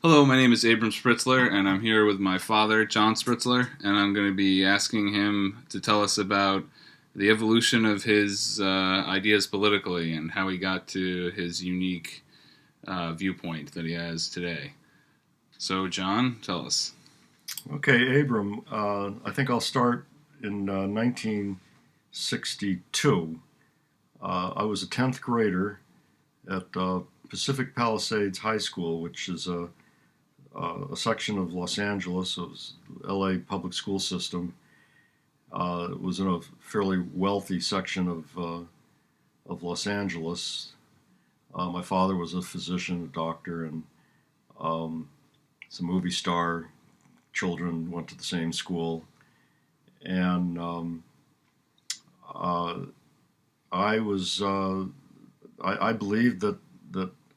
Hello, my name is Abram Spritzler, and I'm here with my father, John Spritzler, and I'm going to be asking him to tell us about the evolution of his ideas politically and how he got to his unique viewpoint that he has today. So, John, tell us. Okay, Abram, I think I'll start in 1962. I was a 10th grader at Pacific Palisades High School, which is a section of Los Angeles. It was LA public school system. It was in a fairly wealthy section of Los Angeles. My father was a physician, a doctor, and it's a movie star. Children went to the same school, and I was I believed that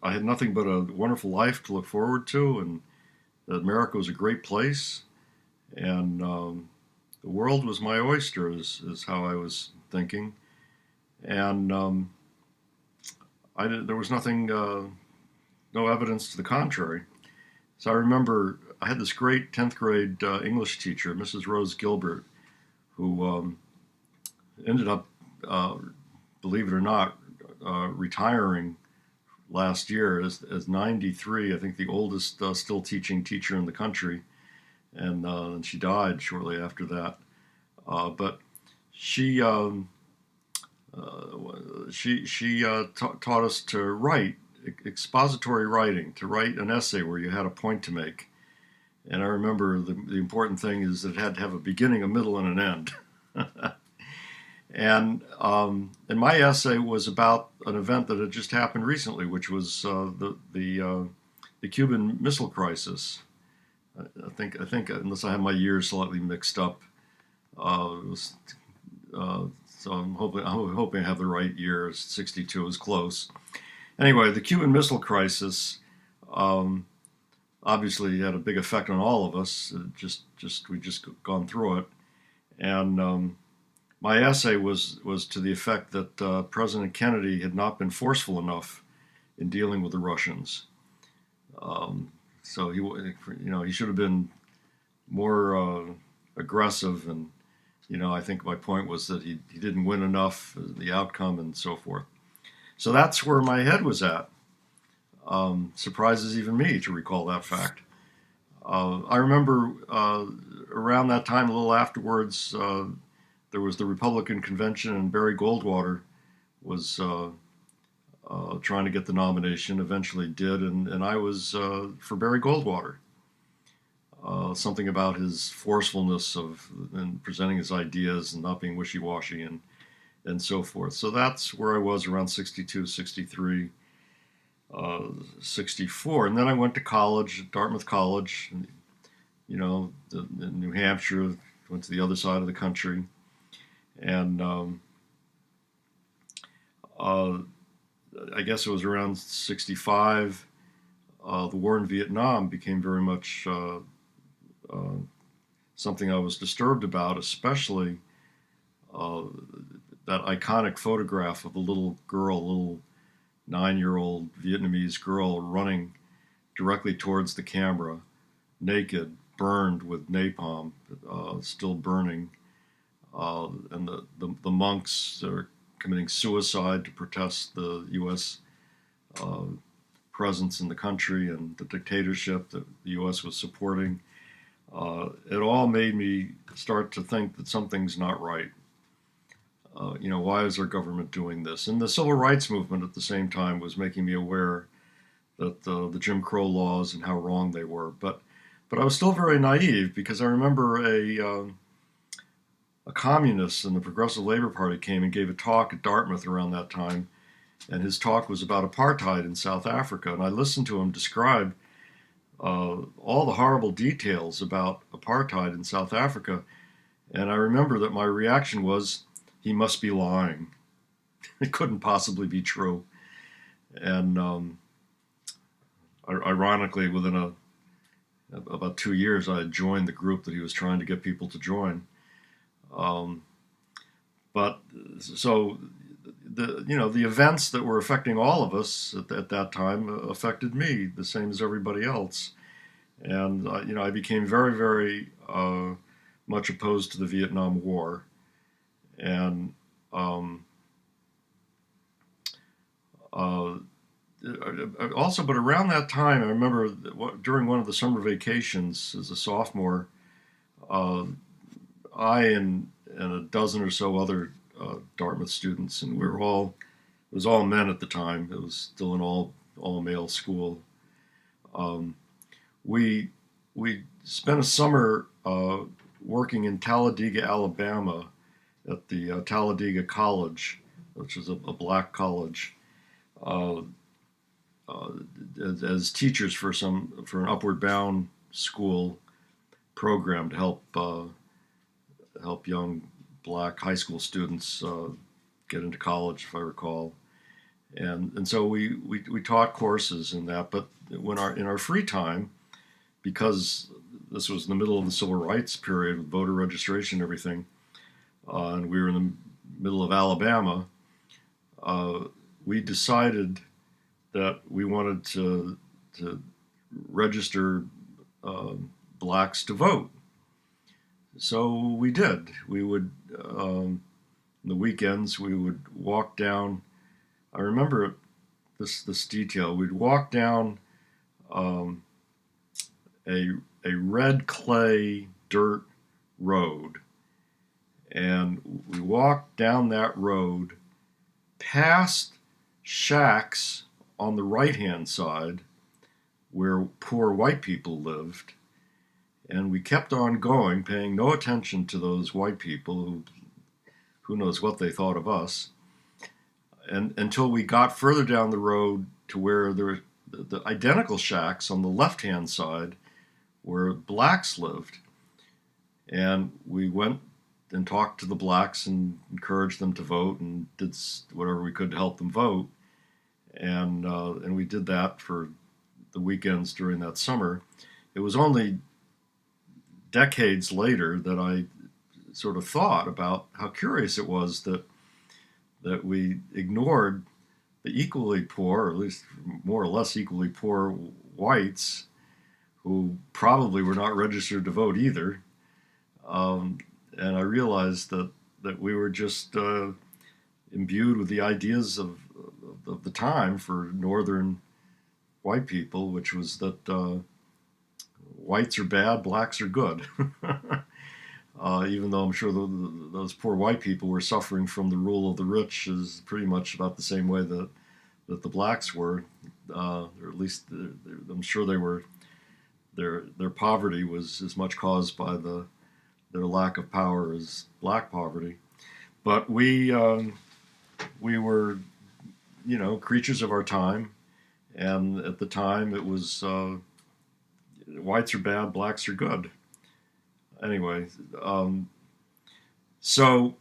I had nothing but a wonderful life to look forward to, and that America was a great place, and the world was my oyster, is how I was thinking, and there was nothing, no evidence to the contrary. So I remember I had this great 10th grade English teacher, Mrs. Rose Gilbert, who ended up, believe it or not, retiring last year as 93, I think the oldest still teaching teacher in the country, and she died shortly after that. But she taught us to write expository writing, to write an essay where you had a point to make. And I remember the important thing is that it had to have a beginning, a middle, and an end. And my essay was about an event that had just happened recently, which was the Cuban Missile Crisis. I think unless I have my years slightly mixed up, it was, so I'm hoping I have the right year. 62 is close. Anyway, the Cuban Missile Crisis obviously had a big effect on all of us. We just gone through it, and my essay was to the effect that President Kennedy had not been forceful enough in dealing with the Russians. So he should have been more aggressive, and I think my point was that he didn't win enough, the outcome, and so forth. So that's where my head was at. Surprises even me to recall that fact. I remember around that time, a little afterwards, there was the Republican convention, and Barry Goldwater was trying to get the nomination, eventually did, and I was for Barry Goldwater. Something about his forcefulness in presenting his ideas and not being wishy-washy and so forth. So that's where I was around 62, 63, 64. And then I went to college, at Dartmouth College, in New Hampshire, went to the other side of the country. And I guess it was around 65, the war in Vietnam became very much something I was disturbed about, especially that iconic photograph of the little 9-year-old Vietnamese girl running directly towards the camera, naked, burned with napalm, still burning, and the monks are committing suicide to protest the U.S. Presence in the country and the dictatorship that the U.S. was supporting. It all made me start to think that something's not right. Why is our government doing this? And the civil rights movement at the same time was making me aware that the Jim Crow laws and how wrong they were. But I was still very naive, because I remember a communist in the Progressive Labor Party came and gave a talk at Dartmouth around that time, and his talk was about apartheid in South Africa. And I listened to him describe all the horrible details about apartheid in South Africa, and I remember that my reaction was, he must be lying. It couldn't possibly be true. And ironically, within about 2 years, I had joined the group that he was trying to get people to join. But so the events that were affecting all of us at that time affected me the same as everybody else. And I became very, very much opposed to the Vietnam War, and um, uh, also, but around that time, I remember during one of the summer vacations as a sophomore, uh, I and a dozen or so other Dartmouth students, and we were all it was all men at the time. It was still an all male school. Um, we we spent a summer working in Talladega, Alabama, at the Talladega College, which is a black college, uh, uh, as teachers for an upward bound school program to help young black high school students get into college, if I recall. And so we taught courses in that, but in our free time, because this was in the middle of the civil rights period with voter registration and everything, and we were in the middle of Alabama, we decided that we wanted to register blacks to vote. So we did. We would the weekends we would walk down. I remember this detail. We'd walk down um, a red clay dirt road, and we walked down that road past shacks on the right hand side where poor white people lived, and we kept on going, paying no attention to those white people who knows what they thought of us, and until we got further down the road to where there were the identical shacks on the left hand side where blacks lived. And we went and talked to the blacks and encouraged them to vote and did whatever we could to help them vote. And we did that for the weekends during that summer. It was only decades later that I sort of thought about how curious it was that we ignored the equally poor, or at least more or less equally poor whites who probably were not registered to vote either. And I realized that we were just imbued with the ideas of the time for Northern white people, which was that whites are bad, blacks are good. Even though I'm sure those poor white people were suffering from the rule of the rich is pretty much about the same way that the blacks were, or at least I'm sure they were. Their poverty was as much caused by their lack of power as black poverty. But we were, creatures of our time, and at the time it was whites are bad, blacks are good. Anyway, so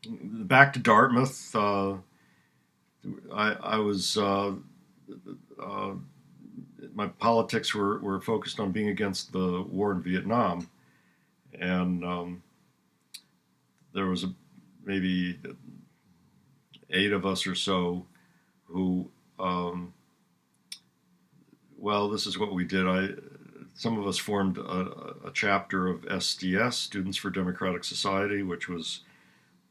back to Dartmouth. I was my politics were focused on being against the war in Vietnam, and there was maybe 8 of us or so who, well, this is what we did. Some of us formed a chapter of SDS, Students for Democratic Society, which was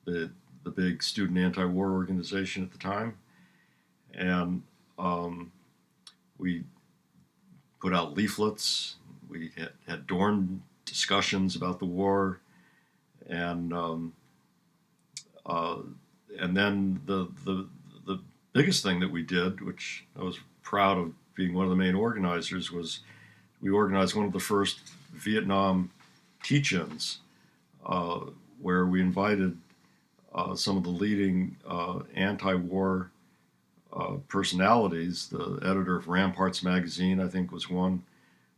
the big student anti-war organization at the time, and we put out leaflets. We had dorm discussions about the war, and then the biggest thing that we did, which I was proud of being one of the main organizers, was we organized one of the first Vietnam teach-ins, where we invited some of the leading anti-war personalities. The editor of Ramparts magazine, I think, was one,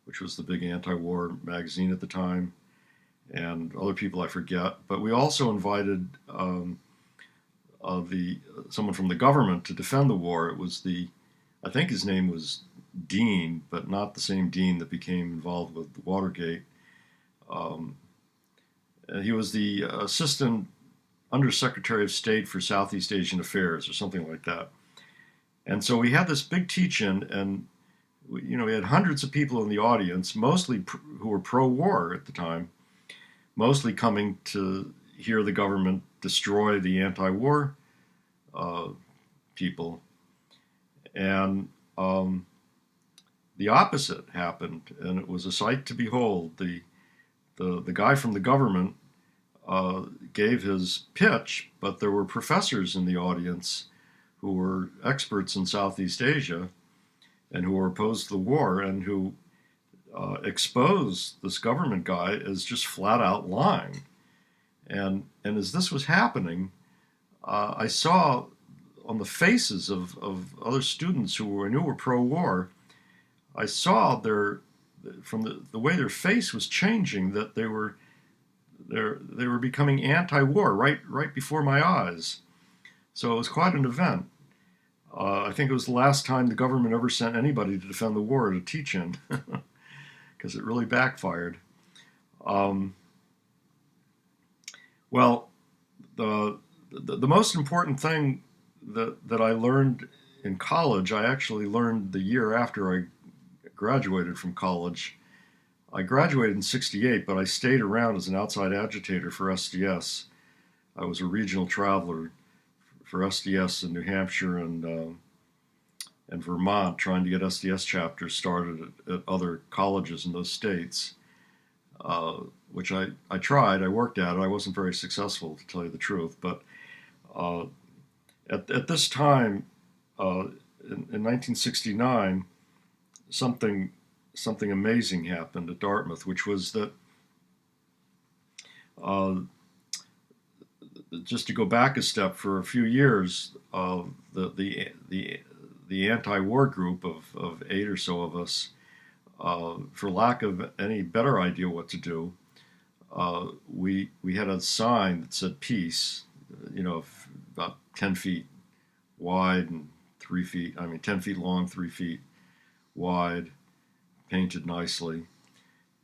which was the big anti-war magazine at the time, and other people I forget. But we also invited someone from the government to defend the war. It was I think his name was Dean, but not the same Dean that became involved with Watergate. He was the Assistant Undersecretary of State for Southeast Asian Affairs, or something like that. And so we had this big teach-in, and we had hundreds of people in the audience, mostly who were pro-war at the time, mostly coming to hear the government destroy the anti-war people. And the opposite happened, and it was a sight to behold. The guy from the government gave his pitch, but there were professors in the audience who were experts in Southeast Asia and who were opposed to the war and who exposed this government guy as just flat out lying. And as this was happening, I saw on the faces of other students who I knew were pro-war, I saw from the way their face was changing, that they were becoming anti-war right before my eyes. So it was quite an event. I think it was the last time the government ever sent anybody to defend the war to teach in, because it really backfired. Well, the most important thing that I learned in college, I actually learned the year after I graduated from college. I graduated in '68, but I stayed around as an outside agitator for SDS. I was a regional traveler for SDS in New Hampshire and Vermont, trying to get SDS chapters started at other colleges in those states, which I tried. I worked at it. I wasn't very successful, to tell you the truth. But at this time, in 1969, something amazing happened at Dartmouth, which was that, just to go back a step, for a few years, the anti-war group of 8 or so of us, for lack of any better idea what to do, we had a sign that said peace, about 10 feet wide and 10 feet long, 3 feet wide, painted nicely,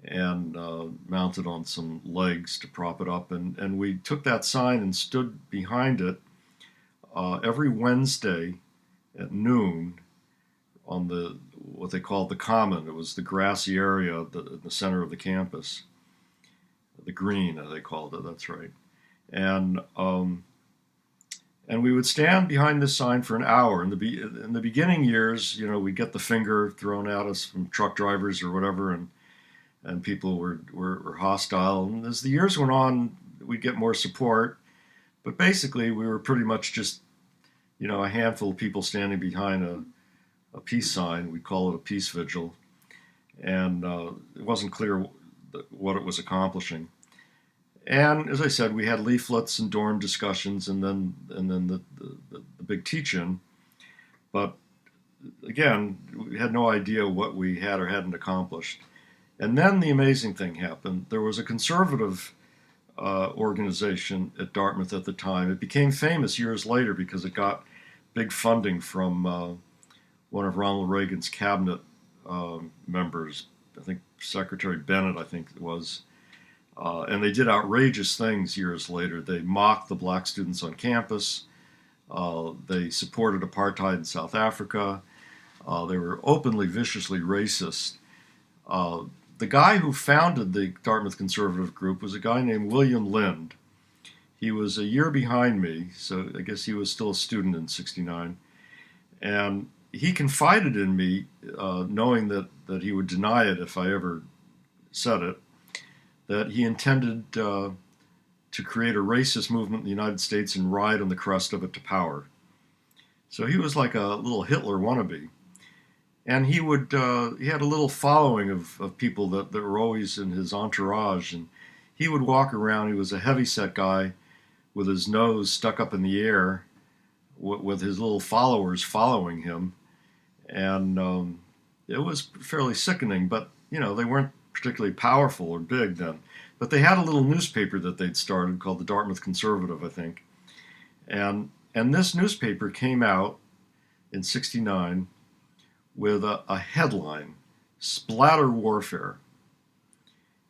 and mounted on some legs to prop it up. And we took that sign and stood behind it every Wednesday at noon on what they called the Common. It was the grassy area in the center of the campus. The Green, they called it, that's right. And we would stand behind this sign for an hour. In the beginning years, we'd get the finger thrown at us from truck drivers or whatever, and people were hostile. And as the years went on, we'd get more support. But basically, we were pretty much just, a handful of people standing behind a peace sign. We call it a peace vigil. And it wasn't clear what it was accomplishing. And as I said, we had leaflets and dorm discussions, and then the big teach-in. But again, we had no idea what we had or hadn't accomplished. And then the amazing thing happened. There was a conservative organization at Dartmouth at the time. It became famous years later because it got big funding from one of Ronald Reagan's cabinet members. I think Secretary Bennett, I think it was. And they did outrageous things years later. They mocked the black students on campus. They supported apartheid in South Africa. They were openly, viciously racist. The guy who founded the Dartmouth Conservative Group was a guy named William Lind. He was a year behind me, so I guess he was still a student in '69. And he confided in me, knowing that he would deny it if I ever said it, that he intended to create a racist movement in the United States and ride on the crest of it to power. So he was like a little Hitler wannabe. And he had a little following of people that were always in his entourage. And he would walk around. He was a heavyset guy with his nose stuck up in the air, with his little followers following him. And it was fairly sickening, but, they weren't particularly powerful or big then. But they had a little newspaper that they'd started called the Dartmouth Conservative, I think. And this newspaper came out in '69 with a headline, Splatter Warfare.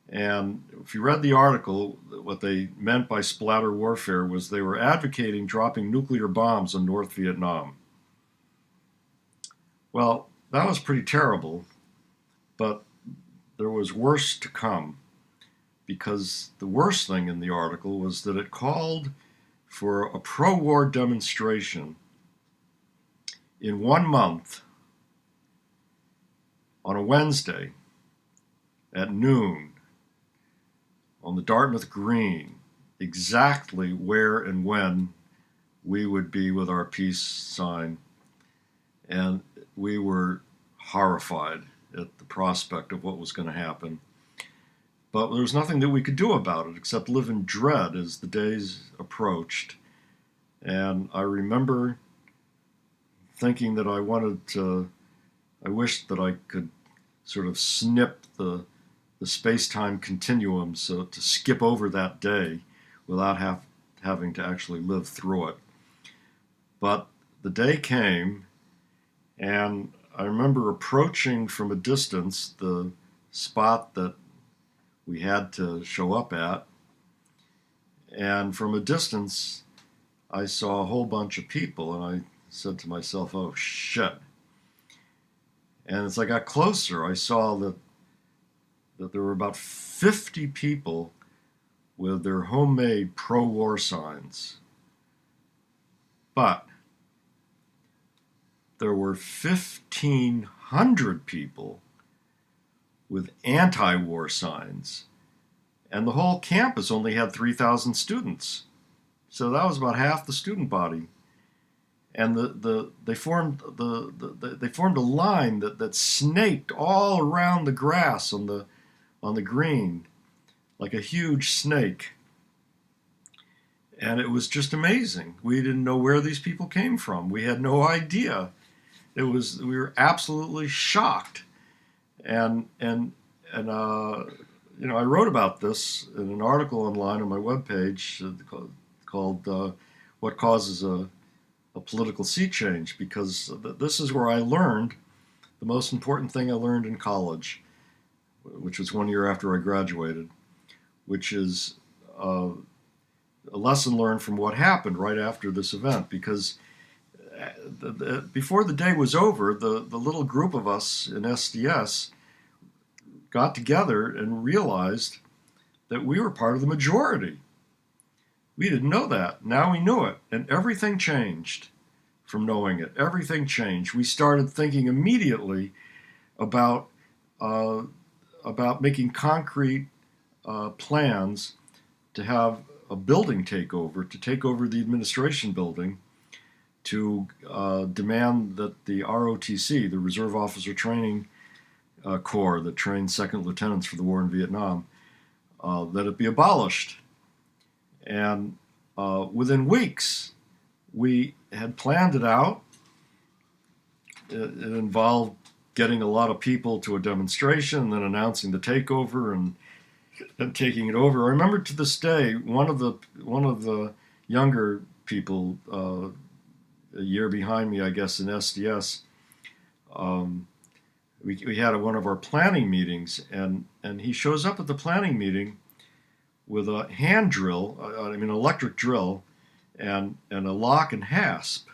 And if you read the article, what they meant by splatter warfare was they were advocating dropping nuclear bombs on North Vietnam. Well, that was pretty terrible, but there was worse to come, because the worst thing in the article was that it called for a pro-war demonstration in 1 month on a Wednesday at noon on the Dartmouth Green, exactly where and when we would be with our peace sign. And we were horrified at the prospect of what was going to happen. But there was nothing that we could do about it except live in dread as the days approached. And I remember thinking that I wished that I could sort of snip the space-time continuum, so to skip over that day without having to actually live through it. But the day came, and I remember approaching from a distance the spot that we had to show up at, and from a distance I saw a whole bunch of people, and I said to myself, oh shit. And as I got closer, I saw that there were about 50 people with their homemade pro-war signs. But there were 1,500 people with anti-war signs. And the whole campus only had 3,000 students. So that was about half the student body. And they formed a line that snaked all around the grass on the green, like a huge snake. And it was just amazing. We didn't know where these people came from. We had no idea. We were absolutely shocked. And I wrote about this in an article online on my webpage called "What Causes a Political Sea Change," because this is where I learned the most important thing I learned in college, which was 1 year after I graduated, which is a lesson learned from what happened right after this event. Because before the day was over, the little group of us in SDS got together and realized that we were part of the majority. We didn't know that. Now we knew it, and everything changed from knowing it. Everything changed. We started thinking immediately about making concrete plans to have a building takeover, to take over the administration building, to demand that the ROTC, the Reserve Officer Training Corps that trained second lieutenants for the war in Vietnam, that it be abolished. And within weeks, we had planned it out. It involved getting a lot of people to a demonstration, and then announcing the takeover and taking it over. I remember to this day, one of the younger people, a year behind me, I guess, in SDS, we had one of our planning meetings, and he shows up at the planning meeting with a hand drill, an electric drill, and a lock and hasp.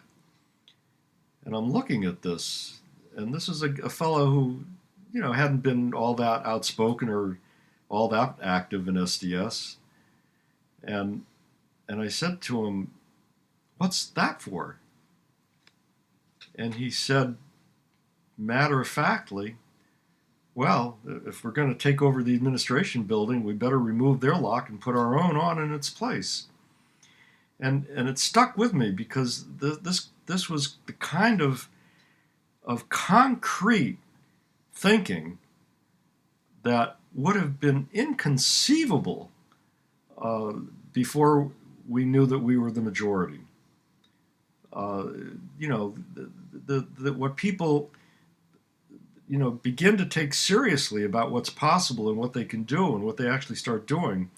And I'm looking at this, and this is a fellow who, hadn't been all that outspoken or all that active in SDS. And I said to him, "What's that for?" And he said, matter-of-factly, "Well, if we're going to take over the administration building, we better remove their lock and put our own on in its place." And it stuck with me, because this was the kind of concrete thinking that would have been inconceivable before we knew that we were the majority. What people begin to take seriously about what's possible and what they can do and what they actually start doing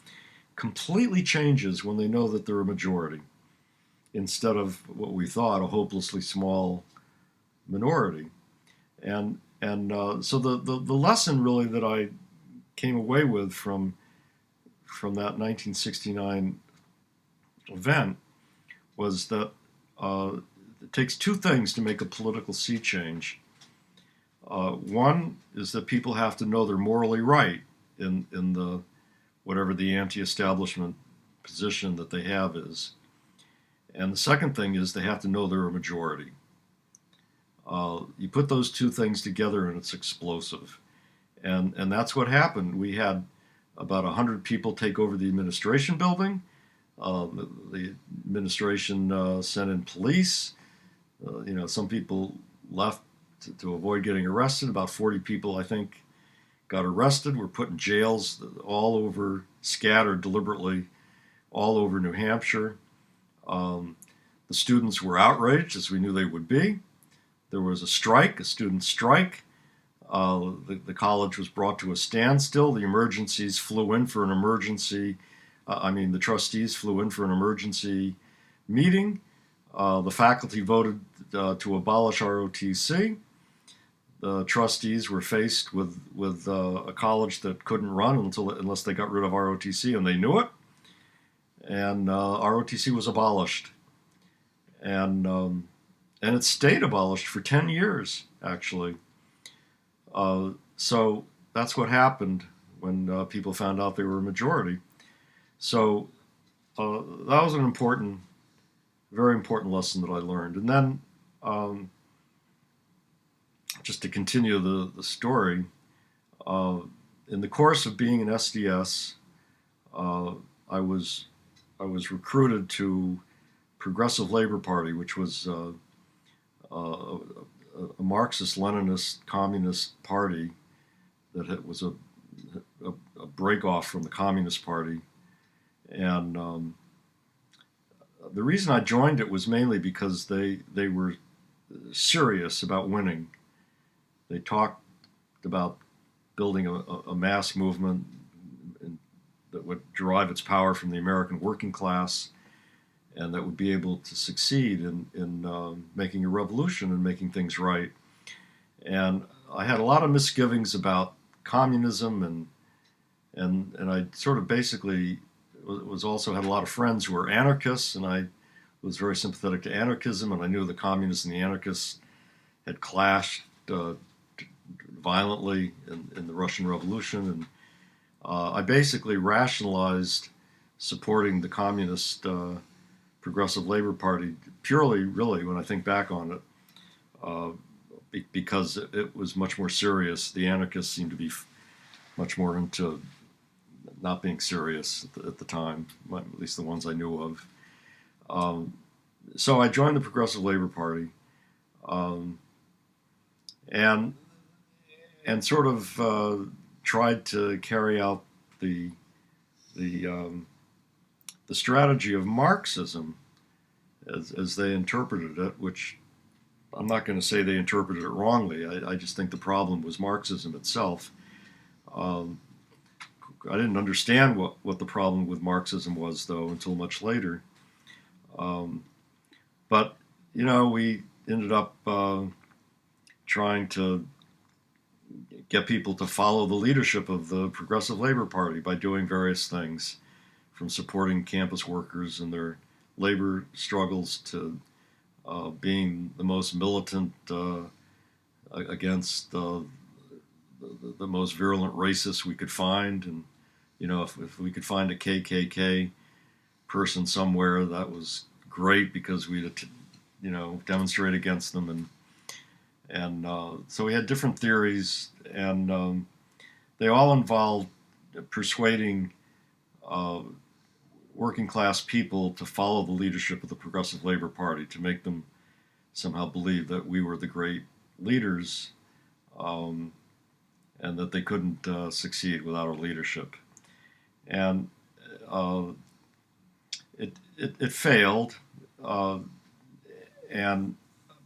completely changes when they know that they're a majority, instead of what we thought, a hopelessly small minority. And so the lesson really that I came away with from that 1969 event was that it takes two things to make a political sea change. One is that people have to know they're morally right in the whatever the anti-establishment position that they have is. And the second thing is they have to know they're a majority. You put those two things together and it's explosive. And that's what happened. We had about 100 people take over the administration building. The administration sent in police. Some people left to avoid getting arrested. About 40 people, I think, got arrested, were put in jails all over, scattered deliberately all over New Hampshire. The students were outraged, as we knew they would be. There was a strike, a student strike. The college was brought to a standstill. The emergencies flew in for an emergency. The trustees flew in for an emergency meeting. The faculty voted to abolish ROTC. The trustees were faced with a college that couldn't run unless they got rid of ROTC, and they knew it. And ROTC was abolished, and it stayed abolished for 10 years, actually. So that's what happened when people found out they were a majority. So that was an important, very important lesson that I learned. And then, just to continue the story, in the course of being in SDS, I was recruited to Progressive Labor Party, which was a Marxist-Leninist communist party that was a break-off from the Communist Party. And the reason I joined it was mainly because they were serious about winning. They talked about building a mass movement that would derive its power from the American working class, and that would be able to succeed in making a revolution and making things right. And I had a lot of misgivings about communism, and I sort of basically was also had a lot of friends who were anarchists, and I was very sympathetic to anarchism, and I knew the communists and the anarchists had clashed violently in the Russian Revolution, and I basically rationalized supporting the communist Progressive Labor Party purely, really, when I think back on it, because it was much more serious. The anarchists seemed to be much more into not being serious at the time, at least the ones I knew of. So I joined the Progressive Labor Party, and sort of tried to carry out the strategy of Marxism as they interpreted it, which I'm not going to say they interpreted it wrongly. I just think the problem was Marxism itself. I didn't understand what the problem with Marxism was, though, until much later. But, we ended up trying to get people to follow the leadership of the Progressive Labor Party by doing various things, from supporting campus workers in their labor struggles to being the most militant against the most virulent racists we could find. And, if we could find a KKK person somewhere, that was great, because we'd, demonstrate against them. And so we had different theories, and they all involved persuading working class people to follow the leadership of the Progressive Labor Party, to make them somehow believe that we were the great leaders, and that they couldn't succeed without our leadership. And it failed, and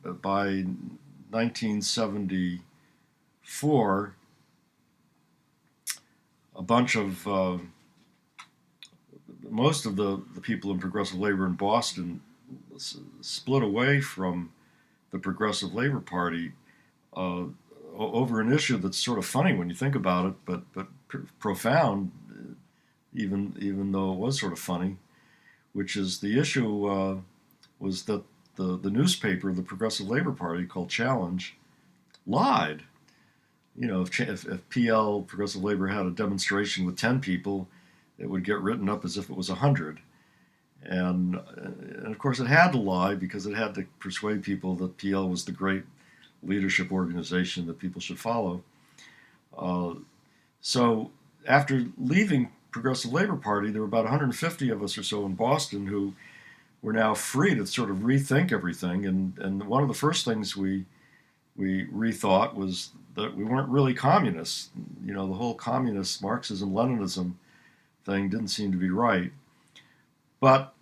by 1974, a bunch of most of the people in progressive labor in Boston split away from the Progressive Labor Party over an issue that's sort of funny when you think about it, but profound, even though it was sort of funny, which is the issue was that the newspaper of the Progressive Labor Party, called Challenge, lied. if PL, Progressive Labor, had a demonstration with 10 people, it would get written up as if it was 100. And of course, it had to lie because it had to persuade people that PL was the great leadership organization that people should follow. So after leaving Progressive Labor Party, there were about 150 of us or so in Boston who were now free to sort of rethink everything. And one of the first things we rethought was that we weren't really communists. The whole communist Marxism, Leninism thing didn't seem to be right. But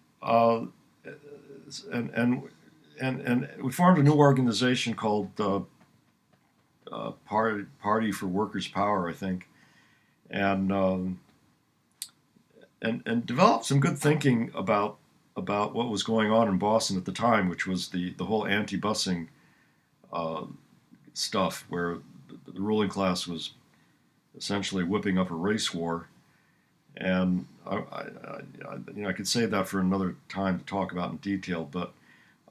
and we formed a new organization called Party for Workers' Power, I think, and developed some good thinking about what was going on in Boston at the time, which was the whole anti-busing stuff, where the ruling class was essentially whipping up a race war. And I could save that for another time to talk about in detail. But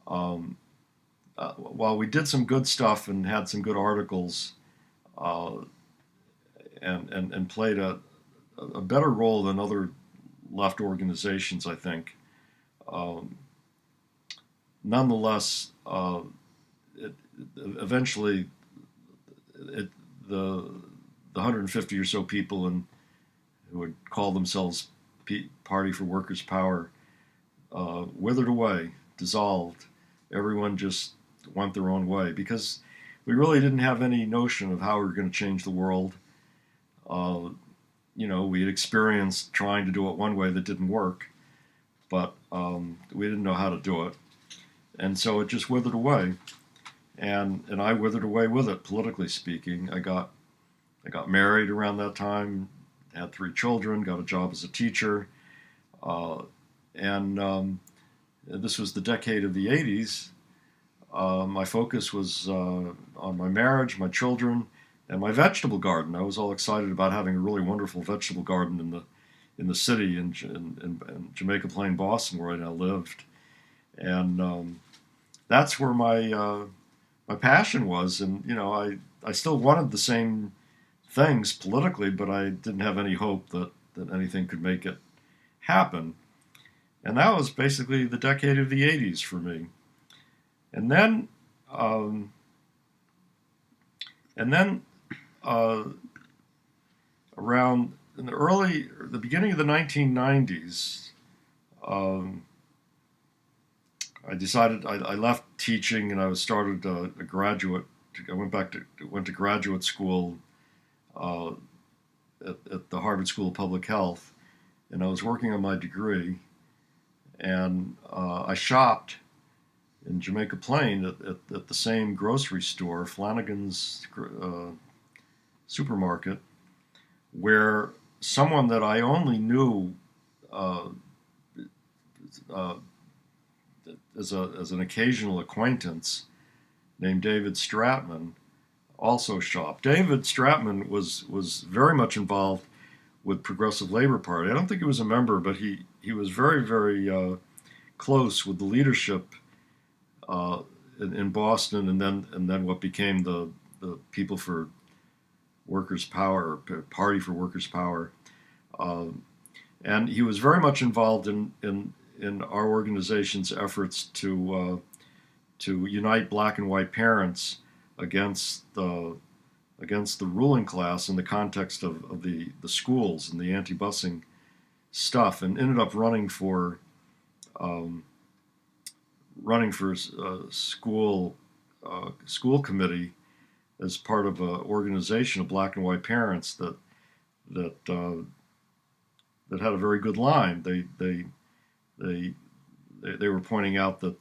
while we did some good stuff and had some good articles, and played a better role than other left organizations, I think. Nonetheless, eventually, the 150 or so people who would call themselves Party for Workers' Power withered away, dissolved. Everyone just went their own way because we really didn't have any notion of how we were going to change the world. We had experienced trying to do it one way that didn't work, but we didn't know how to do it. And so it just withered away. And I withered away with it, politically speaking. I got married around that time, had 3 children, got a job as a teacher, and this was the decade of the 80s. My focus was on my marriage, my children, and my vegetable garden. I was all excited about having a really wonderful vegetable garden in the city in Jamaica Plain, Boston, where I now lived, and that's where my passion was. And I still wanted the same things politically, but I didn't have any hope that anything could make it happen. And that was basically the decade of the 80s for me. And then around in the beginning of the 1990s, I decided I left teaching and I started a graduate. I went to graduate school at the Harvard School of Public Health, and I was working on my degree. And I shopped in Jamaica Plain at the same grocery store, Flanagan's supermarket, where someone that I only knew as an occasional acquaintance, named David Stratman, also shopped. David Stratman was very much involved with Progressive Labor Party. I don't think he was a member, but he was very, very close with the leadership in Boston, and then what became the People for Workers' Power, Party for Workers' Power, and he was very much involved in our organization's efforts to unite black and white parents against the ruling class in the context of the schools and the anti-busing stuff, and ended up running for school committee as part of an organization of black and white parents that had a very good line. They were pointing out that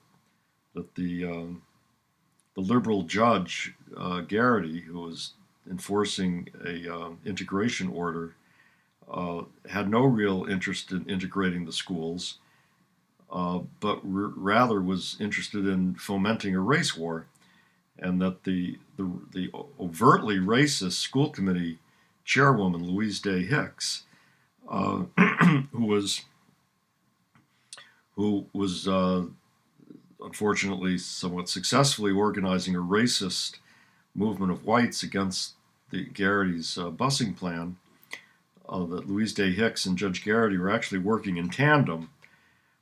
the liberal judge Garrity, who was enforcing a integration order, had no real interest in integrating the schools, but rather was interested in fomenting a race war, and that the overtly racist school committee chairwoman Louise Day Hicks, who was unfortunately somewhat successfully organizing a racist movement of whites against Garrity's busing plan, that Louise Day Hicks and Judge Garrity were actually working in tandem.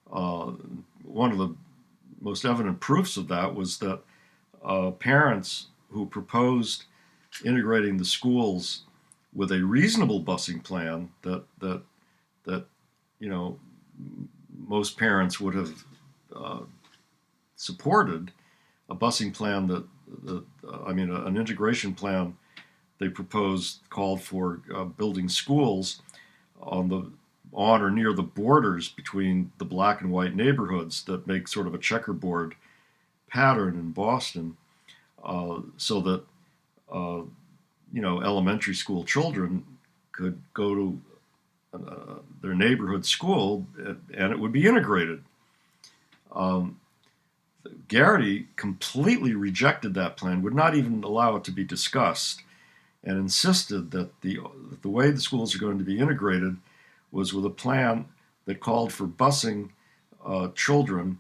One of the most evident proofs of that was that parents who proposed integrating the schools with a reasonable busing plan that most parents would have supported, a busing plan an integration plan they proposed called for building schools on or near the borders between the black and white neighborhoods that make sort of a checkerboard pattern in Boston, so that elementary school children could go to their neighborhood school and it would be integrated. Garrity completely rejected that plan, would not even allow it to be discussed, and insisted that the way the schools are going to be integrated was with a plan that called for busing children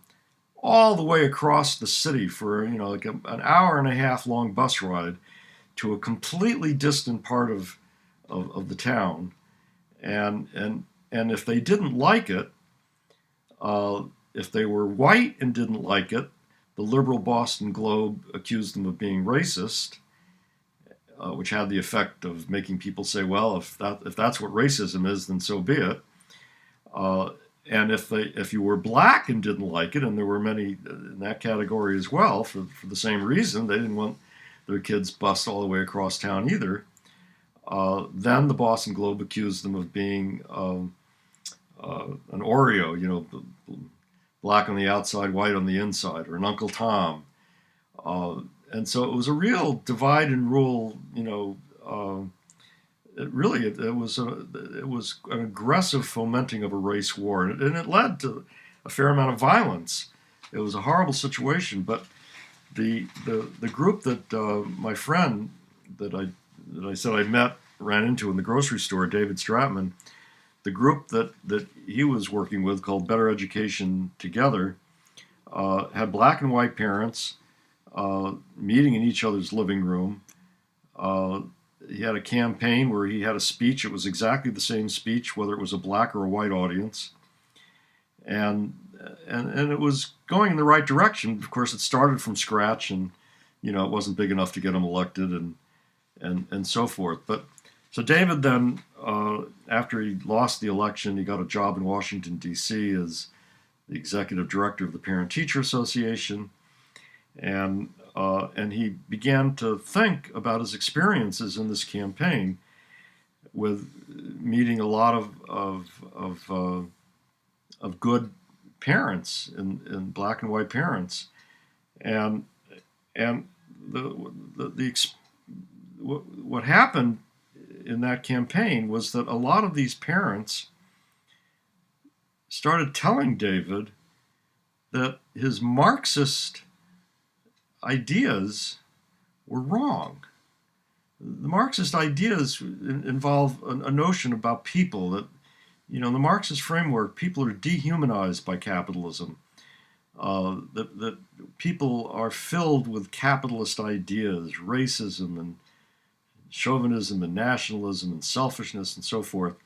all the way across the city for like an hour and a half long bus ride to a completely distant part of the town, and if they didn't like it, if they were white and didn't like it, the liberal Boston Globe accused them of being racist, which had the effect of making people say, well, if that's what racism is, then so be it. And if you were black and didn't like it, and there were many in that category as well, for the same reason, they didn't want their kids bused all the way across town either, then the Boston Globe accused them of being an Oreo, black on the outside, white on the inside, or an Uncle Tom. And so it was a real divide and rule, it was an aggressive fomenting of a race war, and it led to a fair amount of violence. It was a horrible situation, but the group that my friend that I said I ran into in the grocery store, David Stratman, the group that he was working with, called Better Education Together, had black and white parents meeting in each other's living room. He had a campaign where he had a speech. It was exactly the same speech, whether it was a black or a white audience. And it was going in the right direction. Of course, it started from scratch, and it wasn't big enough to get him elected, and so forth. But so David then, after he lost the election, he got a job in Washington, D.C. as the executive director of the Parent-Teacher Association, and he began to think about his experiences in this campaign, with meeting a lot of good parents and black and white parents, and what happened in that campaign was that a lot of these parents started telling David that his Marxist ideas were wrong. The Marxist ideas involve a notion about people that, in the Marxist framework, people are dehumanized by capitalism. That people are filled with capitalist ideas, racism and chauvinism and nationalism and selfishness and so forth,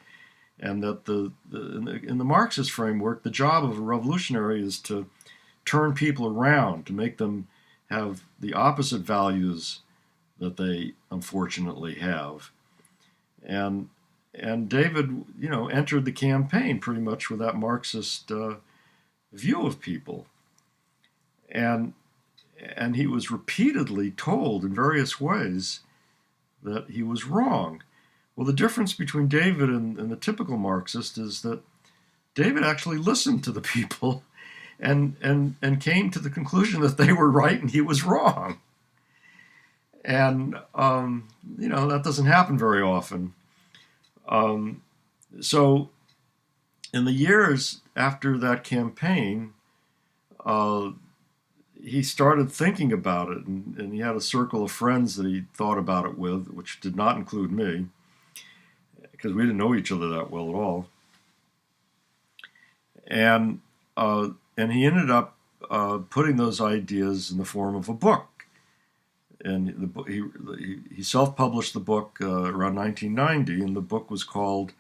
and that in the Marxist framework, the job of a revolutionary is to turn people around, to make them have the opposite values that they unfortunately have. And David, entered the campaign pretty much with that Marxist view of people. And he was repeatedly told in various ways that he was wrong. Well, the difference between David and the typical Marxist is that David actually listened to the people and came to the conclusion that they were right and he was wrong. And, that doesn't happen very often. So in the years after that campaign, he started thinking about it, and he had a circle of friends that he thought about it with, which did not include me, because we didn't know each other that well at all. And he ended up putting those ideas in the form of a book. And the book, he self-published the book around 1990, and the book was called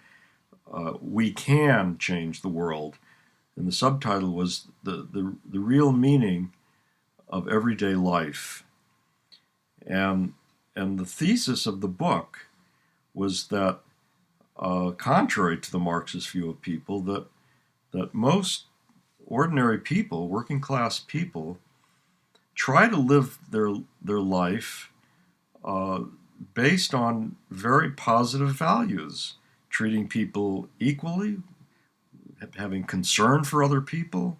"We Can Change the World," and the subtitle was the real meaning of everyday life. And the thesis of the book was that, contrary to the Marxist view of people, that most ordinary people, working class people, try to live their life based on very positive values, treating people equally, having concern for other people,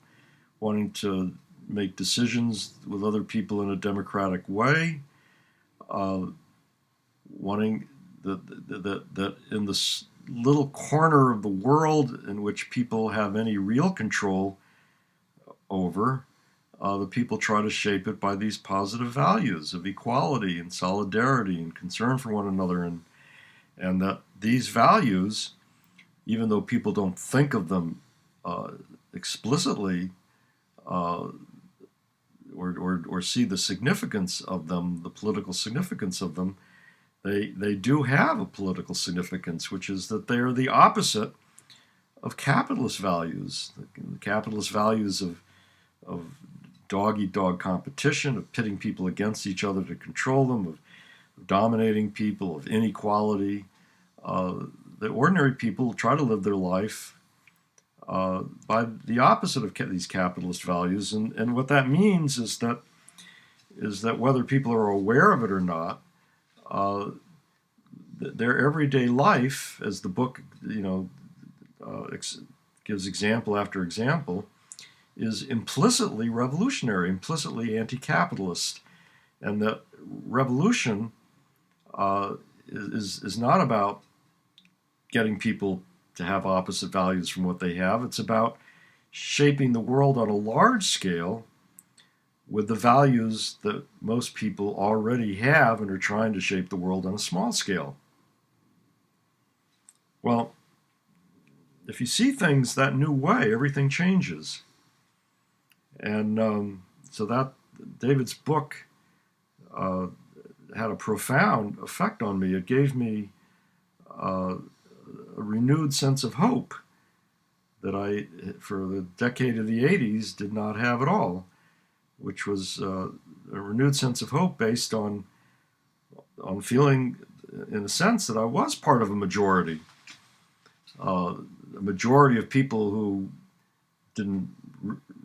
wanting to make decisions with other people in a democratic way, wanting that in this little corner of the world in which people have any real control over, the people try to shape it by these positive values of equality and solidarity and concern for one another, and that these values, even though people don't think of them explicitly or see the significance of them, the political significance of them, they do have a political significance, which is that they are the opposite of capitalist values. The capitalist values of dog-eat-dog competition, of pitting people against each other to control them, of dominating people, of inequality. The ordinary people try to live their life by the opposite of these capitalist values, and what that means is that whether people are aware of it or not, their everyday life, as the book gives example after example, is implicitly revolutionary, implicitly anti-capitalist, and that revolution is not about getting people to have opposite values from what they have. It's about shaping the world on a large scale with the values that most people already have and are trying to shape the world on a small scale. Well, if you see things that new way, everything changes. And so that David's book had a profound effect on me. It gave me a renewed sense of hope that I, for the decade of the 80s, did not have at all, which was a renewed sense of hope based on feeling, in a sense, that I was part of a majority of people who didn't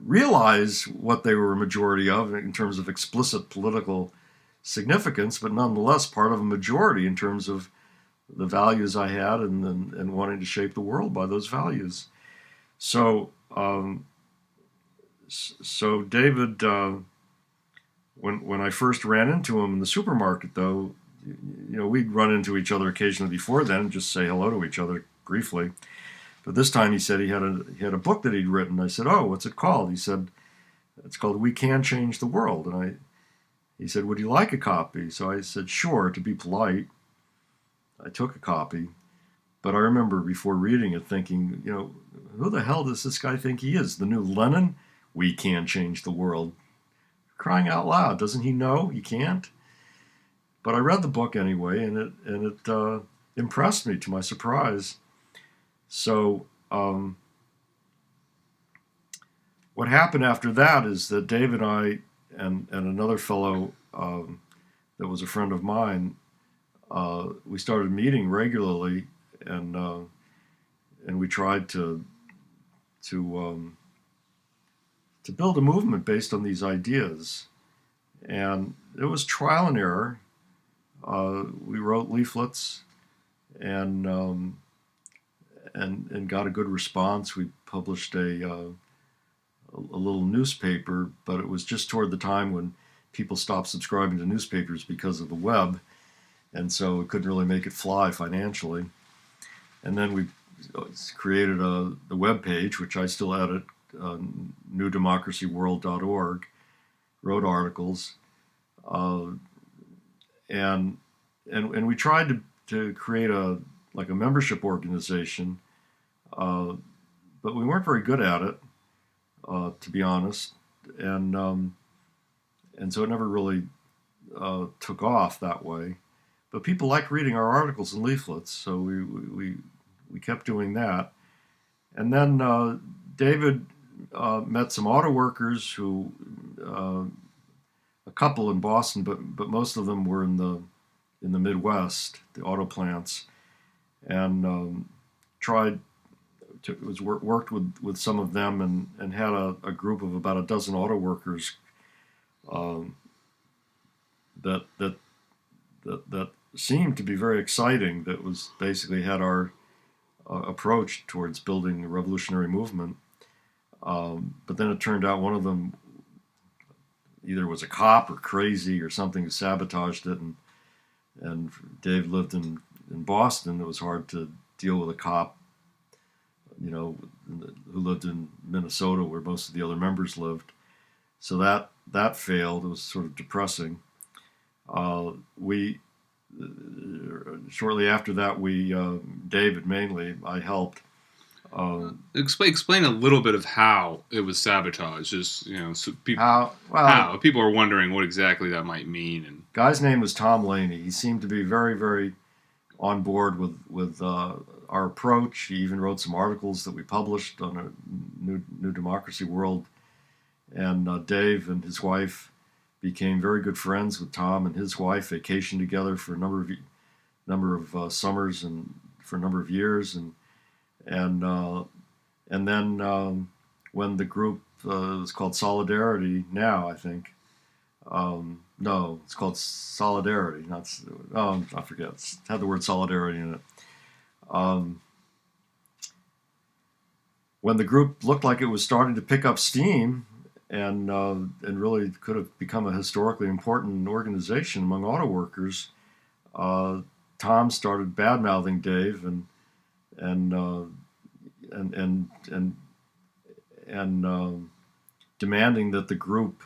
realize what they were a majority of in terms of explicit political significance, but nonetheless part of a majority in terms of the values I had and wanting to shape the world by those values. So David, when I first ran into him in the supermarket, though, we'd run into each other occasionally before then and just say hello to each other briefly. But this time he said he had a book that he'd written. I said, "Oh, what's it called?" He said, "It's called We Can Change the World." And he said, "Would you like a copy?" So I said, "Sure," to be polite. I took a copy, but I remember before reading it thinking, who the hell does this guy think he is? The new Lenin? We can change the world. Crying out loud, doesn't he know he can't? But I read the book anyway, and it impressed me to my surprise. So what happened after that is that Dave and I and another fellow that was a friend of mine, we started meeting regularly, and we tried to build a movement based on these ideas. And it was trial and error. We wrote leaflets and got a good response. We published a little newspaper, but it was just toward the time when people stopped subscribing to newspapers because of the web, and so it couldn't really make it fly financially. And then we created the web page, which I still edit, newdemocracyworld.org, wrote articles, and we tried to create a membership organization, but we weren't very good at it, to be honest, and so it never really took off that way. But people liked reading our articles and leaflets, so we kept doing that. And then David met some auto workers who, a couple in Boston, but most of them were in the Midwest, the auto plants, and worked with some of them, and had a group of about a dozen auto workers that seemed to be very exciting. That was basically had our approach towards building a revolutionary movement. But then it turned out one of them either was a cop or crazy or something, sabotaged it, and Dave lived in Boston. It was hard to deal with a cop, who lived in Minnesota, where most of the other members lived. So that failed. It was sort of depressing. Shortly after that, David mainly, I helped. Explain a little bit of how it was sabotaged. Just so people, how people are wondering what exactly that might mean. And guy's name was Tom Laney. He seemed to be very, very on board with our approach. He even wrote some articles that we published on a New Democracy World. And Dave and his wife became very good friends with Tom and his wife. Vacationed together for a number of summers and for a number of years, and then when the group was called Solidarity now, I think. No, it's called Solidarity. I forget. It had the word solidarity in it. When the group looked like it was starting to pick up steam and really could have become a historically important organization among auto workers, Tom started bad-mouthing Dave and demanding that the group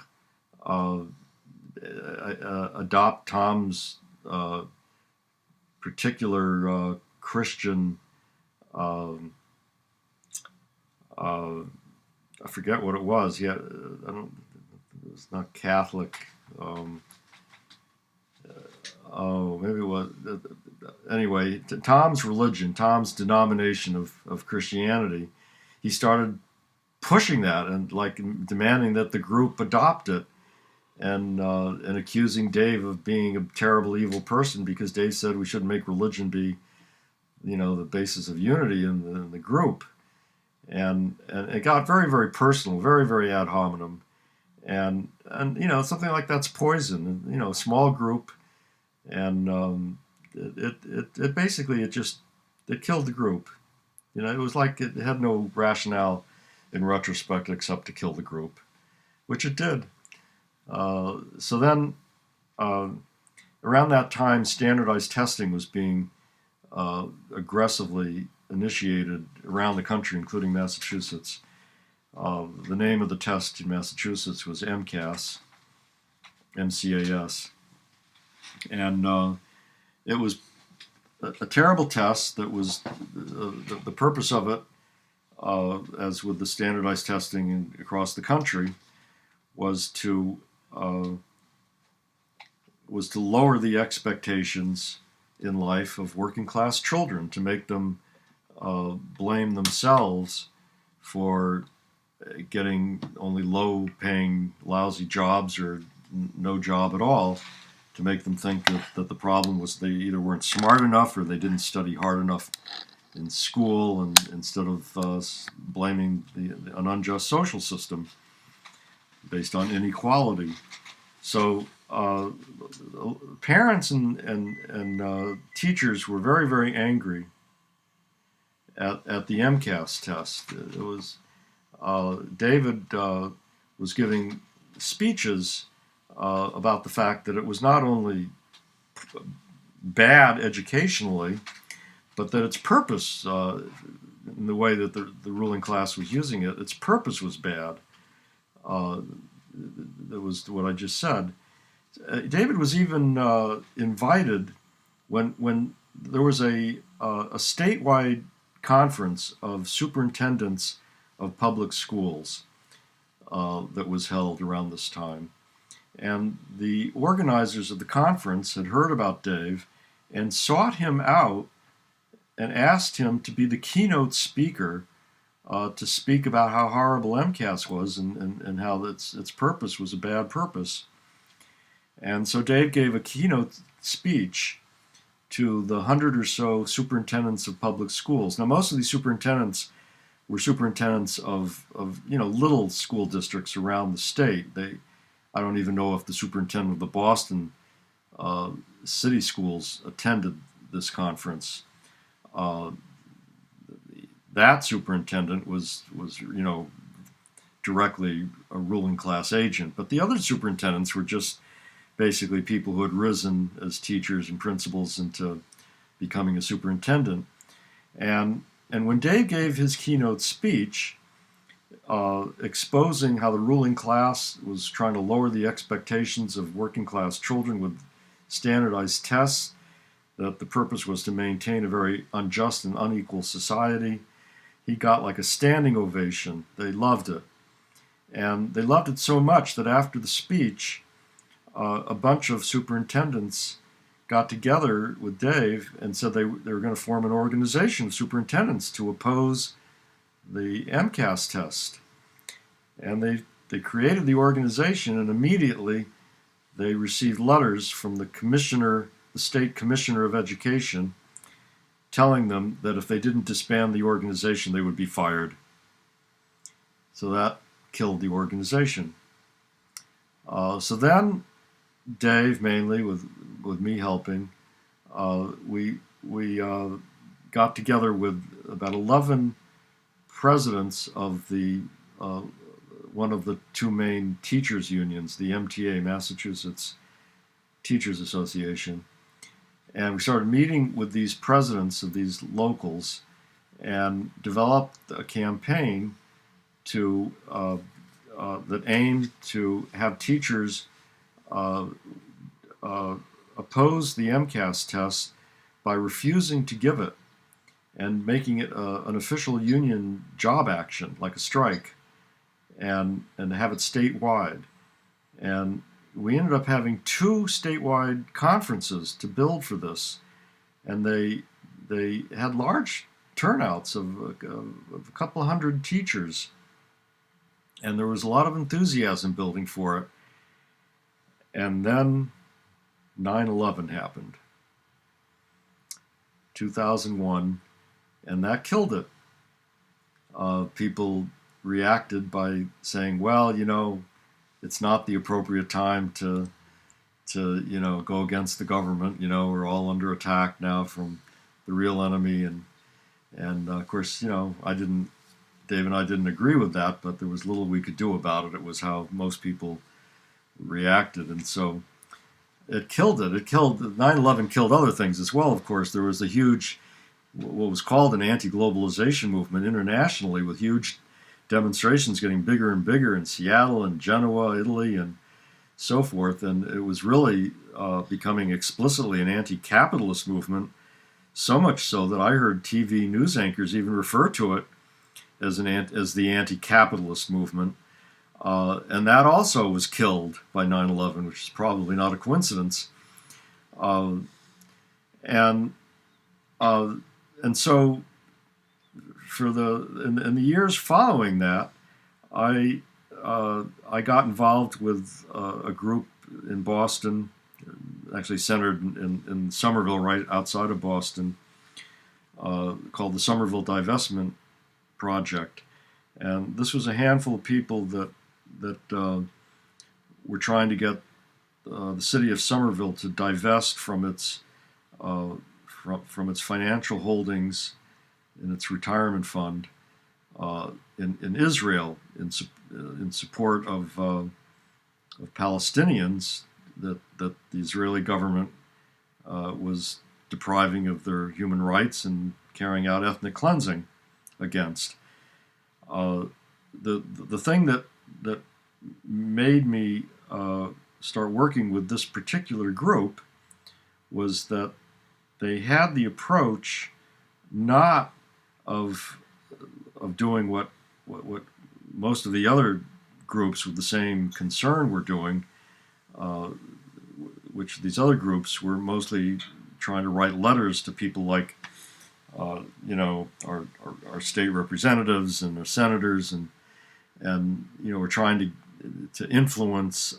adopt Tom's particular Christian. I forget what it was. It was not Catholic. Maybe it was. Anyway, Tom's religion, Tom's denomination of Christianity, he started pushing that and demanding that the group adopt it, and accusing Dave of being a terrible, evil person because Dave said we shouldn't make religion be, the basis of unity in the group, and it got very, very personal, very, very ad hominem, and something like that's poison, and a small group, and it basically it killed the group. It was like it had no rationale in retrospect except to kill the group, which it did. So then, around that time, standardized testing was being aggressively initiated around the country, including Massachusetts. The name of the test in Massachusetts was MCAS, MCAS, and it was a terrible test that was the purpose of it, as with the standardized testing across the country, was to lower the expectations in life of working class children, to make them blame themselves for getting only low paying, lousy jobs or no job at all, to make them think that the problem was they either weren't smart enough or they didn't study hard enough in school, and instead of blaming an unjust social system based on inequality. So parents and teachers were very, very angry at the MCAS test. It was David was giving speeches about the fact that it was not only bad educationally, but that its purpose, in the way that the ruling class was using it, its purpose was bad. That was what I just said. David was even invited when there was a statewide conference of superintendents of public schools that was held around this time. And the organizers of the conference had heard about Dave and sought him out and asked him to be the keynote speaker to speak about how horrible MCAS was and how its purpose was a bad purpose. And so Dave gave a keynote speech to the 100 or so superintendents of public schools. Now, most of these superintendents were superintendents of little school districts around the state. I don't even know if the superintendent of the Boston city schools attended this conference. That superintendent was directly a ruling class agent, but the other superintendents were just basically people who had risen as teachers and principals into becoming a superintendent. And when Dave gave his keynote speech, exposing how the ruling class was trying to lower the expectations of working class children with standardized tests, that the purpose was to maintain a very unjust and unequal society, he got like a standing ovation. They loved it. And they loved it so much that after the speech, a bunch of superintendents got together with Dave and said they were going to form an organization of superintendents to oppose the MCAS test. And they created the organization, and immediately they received letters from the state commissioner of education, telling them that if they didn't disband the organization, they would be fired. So that killed the organization. So then Dave, mainly with me helping, we got together with about 11 presidents of the one of the two main teachers unions, the MTA, Massachusetts Teachers Association, and we started meeting with these presidents of these locals and developed a campaign to that aimed to have teachers oppose the MCAS test by refusing to give it and making it an official union job action, like a strike, and have it statewide. And we ended up having 2 statewide conferences to build for this, and they had large turnouts of a couple of hundred teachers, and there was a lot of enthusiasm building for it. And then 9/11 happened, 2001, and that killed it. People reacted by saying, well, it's not the appropriate time to go against the government. We're all under attack now from the real enemy, and of course, Dave and I didn't agree with that, but there was little we could do about it. It was how most people reacted, and so it killed it. 9/11 killed other things as well, of course. There was a huge, what was called an anti-globalization movement internationally, with huge demonstrations getting bigger and bigger in Seattle and Genoa, Italy, and so forth. And it was really becoming explicitly an anti-capitalist movement, so much so that I heard TV news anchors even refer to it as the anti-capitalist movement. And that also was killed by 9/11, which is probably not a coincidence. And so in the years following that, I got involved with a group in Boston, actually centered in Somerville, right outside of Boston, called the Somerville Divestment Project. And this was a handful of people that were trying to get the city of Somerville to divest from its financial holdings in its retirement fund in Israel in support of Palestinians that the Israeli government was depriving of their human rights and carrying out ethnic cleansing against. The thing that made me start working with this particular group was that they had the approach not of doing what most of the other groups with the same concern were doing, uh, which these other groups were mostly trying to write letters to people like, our state representatives and our senators, and we're trying to influence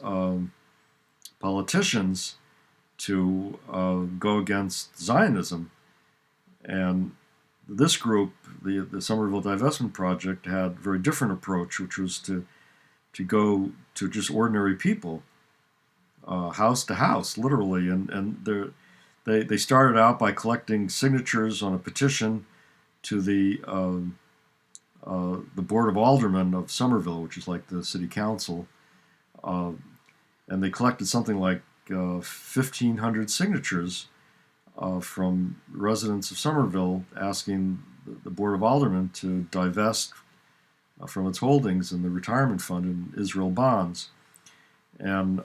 politicians to go against Zionism. And this group, the Somerville Divestment Project, had a very different approach, which was to go to just ordinary people, house to house, literally. And they started out by collecting signatures on a petition to the Board of Aldermen of Somerville, which is like the city council. And they collected something like 1,500 signatures from residents of Somerville asking the Board of Aldermen to divest from its holdings in the retirement fund in Israel bonds. And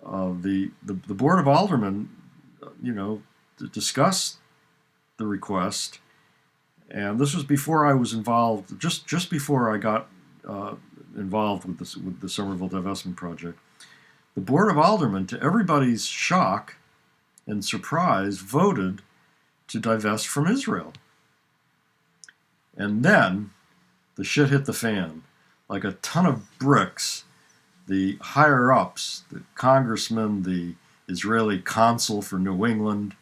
the Board of Aldermen, discussed the request, and this was before I was involved, just before I got involved with the Somerville Divestment Project. The Board of Aldermen, to everybody's shock and surprise, voted to divest from Israel. And then the shit hit the fan. Like a ton of bricks, the higher-ups, the congressman, the Israeli consul for New England,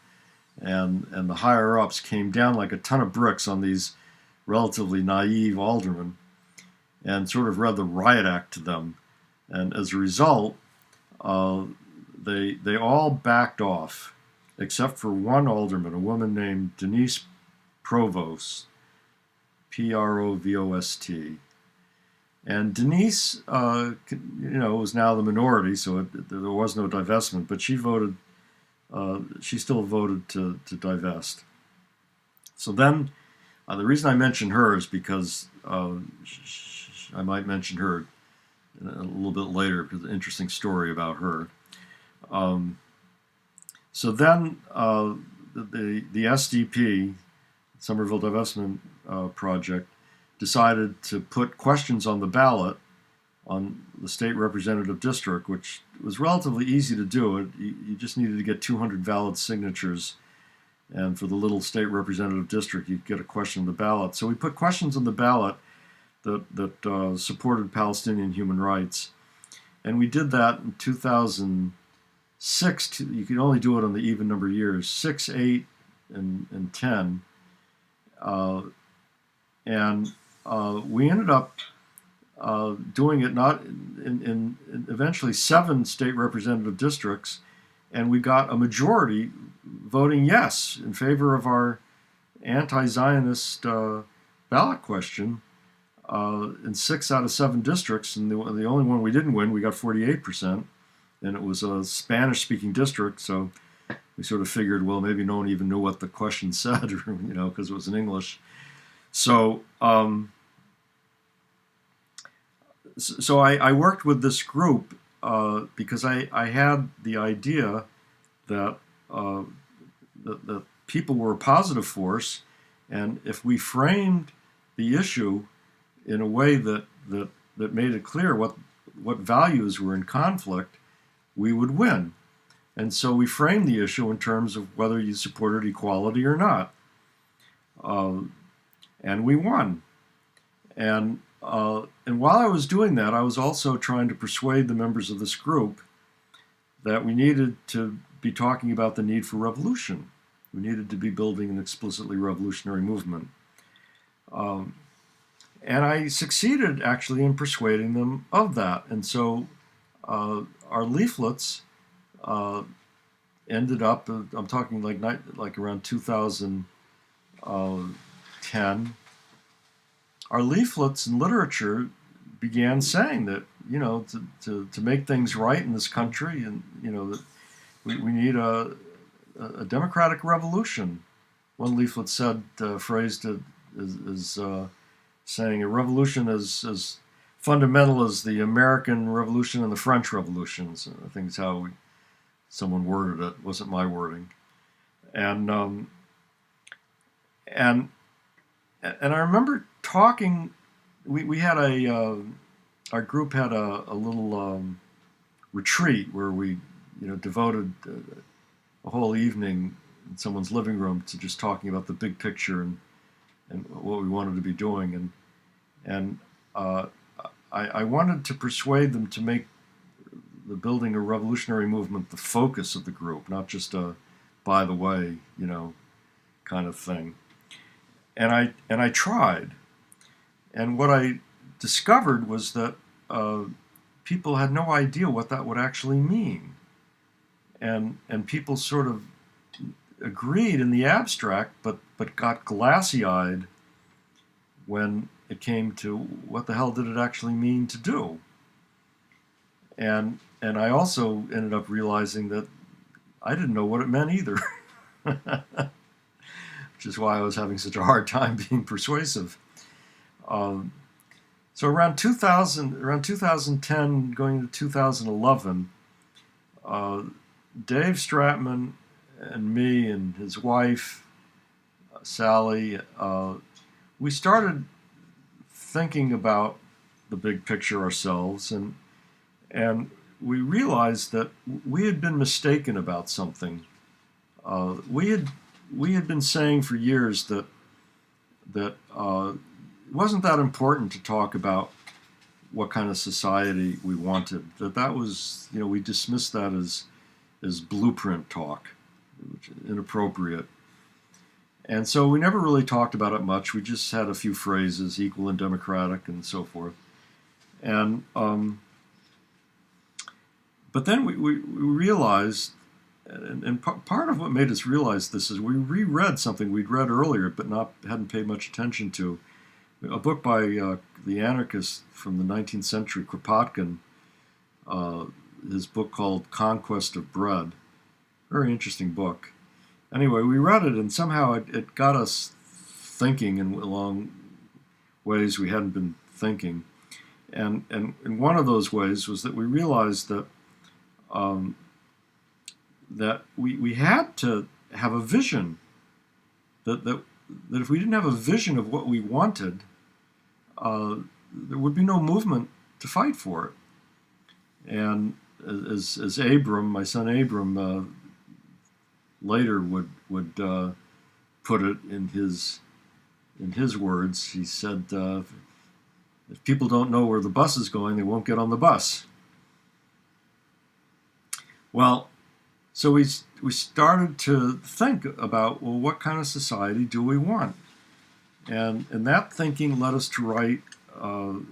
and the higher-ups came down like a ton of bricks on these relatively naive aldermen and sort of read the riot act to them. And as a result, they all backed off, except for one alderman, a woman named Denise Provost, Provost. And Denise, was now the minority, so there was no divestment, but she voted. She still voted to divest. So then, the reason I mention her is because I might mention her a little bit later, because an interesting story about her. So then the SDP, Somerville Divestment Project, decided to put questions on the ballot on the state representative district, which was relatively easy to do. You just needed to get 200 valid signatures, and for the little state representative district, you'd get a question on the ballot. So we put questions on the ballot that supported Palestinian human rights, and we did that in 2006. You could only do it on the even number years, 6, 8, and 10. We ended up doing it not in eventually 7 state representative districts, and we got a majority voting yes in favor of our anti-Zionist ballot question in 6 out of 7 districts, and the only one we didn't win, we got 48%, and it was a Spanish-speaking district, so we sort of figured, well, maybe no one even knew what the question said, because it was in English. So I worked with this group because I had the idea that that people were a positive force, and if we framed the issue in a way that made it clear what values were in conflict, we would win. And so we framed the issue in terms of whether you supported equality or not. And we won. And while I was doing that, I was also trying to persuade the members of this group that we needed to be talking about the need for revolution. We needed to be building an explicitly revolutionary movement. And I succeeded actually in persuading them of that. And so our leaflets ended up, I'm talking like around 2010, our leaflets and literature began saying that, to make things right in this country, and, that we need a democratic revolution. One leaflet said, phrased it as saying a revolution as fundamental as the American Revolution and the French Revolutions. I think it's how someone worded it. It wasn't my wording. And I remember talking. We had our group had a little retreat where we, devoted a whole evening in someone's living room to just talking about the big picture and what we wanted to be doing. And I wanted to persuade them to make the building a revolutionary movement the focus of the group, not just a by the way, kind of thing. And I tried. And what I discovered was that people had no idea what that would actually mean. And people sort of agreed in the abstract, but got glassy-eyed when it came to what the hell did it actually mean to do. And I also ended up realizing that I didn't know what it meant either, which is why I was having such a hard time being persuasive. So around 2010, going into 2011, Dave Stratman and me and his wife, Sally, we started thinking about the big picture ourselves, and we realized that we had been mistaken about something. We had been saying for years that it wasn't that important to talk about what kind of society we wanted. That was, we dismissed that as blueprint talk, which is inappropriate. And so we never really talked about it much. We just had a few phrases, equal and democratic and so forth. And but then we realized, and part of what made us realize this is we reread something we'd read earlier but hadn't paid much attention to. A book by the anarchist from the 19th century, Kropotkin, his book called Conquest of Bread. Very interesting book. Anyway, we read it, and somehow it got us thinking in along ways we hadn't been thinking. And one of those ways was that we realized that that we had to have a vision. That if we didn't have a vision of what we wanted, there would be no movement to fight for it. And as Abram, my son Abram, later would put it in his words, he said, "If people don't know where the bus is going, they won't get on the bus." Well, so we started to think about, well, what kind of society do we want? And that thinking led us to write about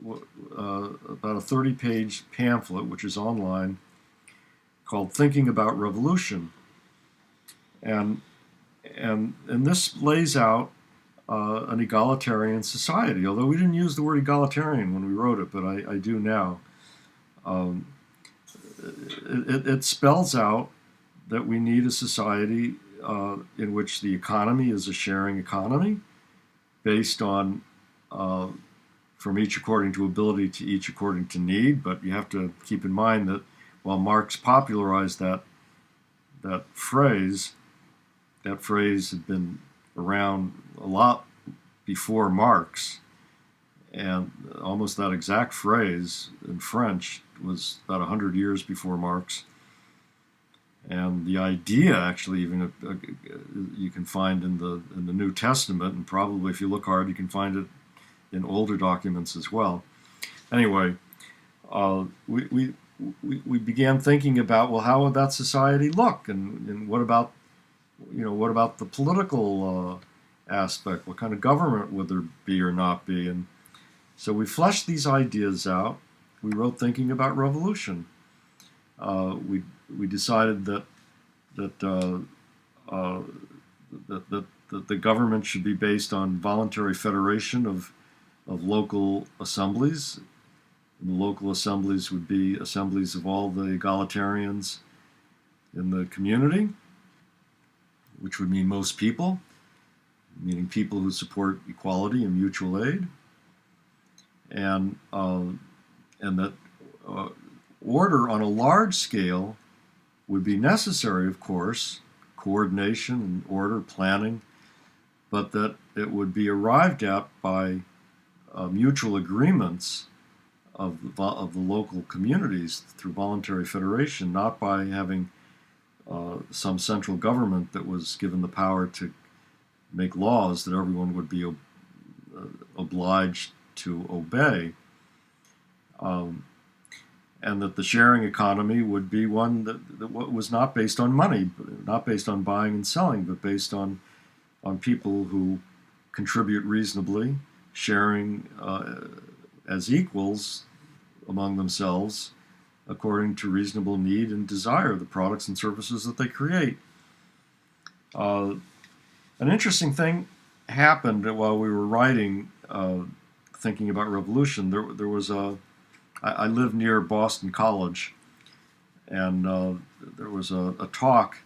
a 30-page pamphlet, which is online, called Thinking About Revolution. And this lays out an egalitarian society, although we didn't use the word egalitarian when we wrote it, but I do now. It spells out that we need a society in which the economy is a sharing economy based on from each according to ability to each according to need. But you have to keep in mind that while Marx popularized that phrase had been around a lot before Marx, and almost that exact phrase in French was about 100 years before Marx. And the idea, actually, even you can find in the New Testament, and probably if you look hard, you can find it in older documents as well. Anyway, we began thinking about, well, how would that society look, and what about the political aspect? What kind of government would there be or not be? And so we fleshed these ideas out. We wrote Thinking About Revolution. We decided that the government should be based on voluntary federation of local assemblies. And the local assemblies would be assemblies of all the egalitarians in the community, which would mean most people, meaning people who support equality and mutual aid, and that order on a large scale would be necessary, of course, coordination and order, planning, but that it would be arrived at by mutual agreements of the local communities through voluntary federation, not by having some central government that was given the power to make laws that everyone would be obliged to obey, and that the sharing economy would be one that was not based on money, not based on buying and selling, but based on people who contribute reasonably, sharing as equals among themselves according to reasonable need and desire the products and services that they create. An interesting thing happened while we were writing, thinking about revolution. There was I live near Boston College, and there was a talk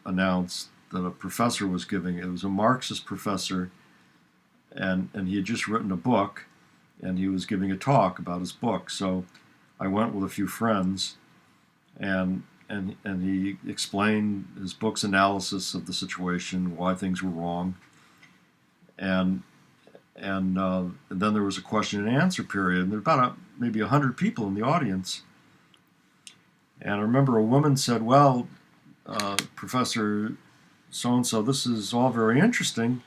announced that a professor was giving. It was a Marxist professor, and he had just written a book, and he was giving a talk about his book. So I went with a few friends, and he explained his book's analysis of the situation, why things were wrong, and then there was a question and answer period, and there were about maybe 100 people in the audience. And I remember a woman said, "Well, Professor so-and-so, this is all very interesting.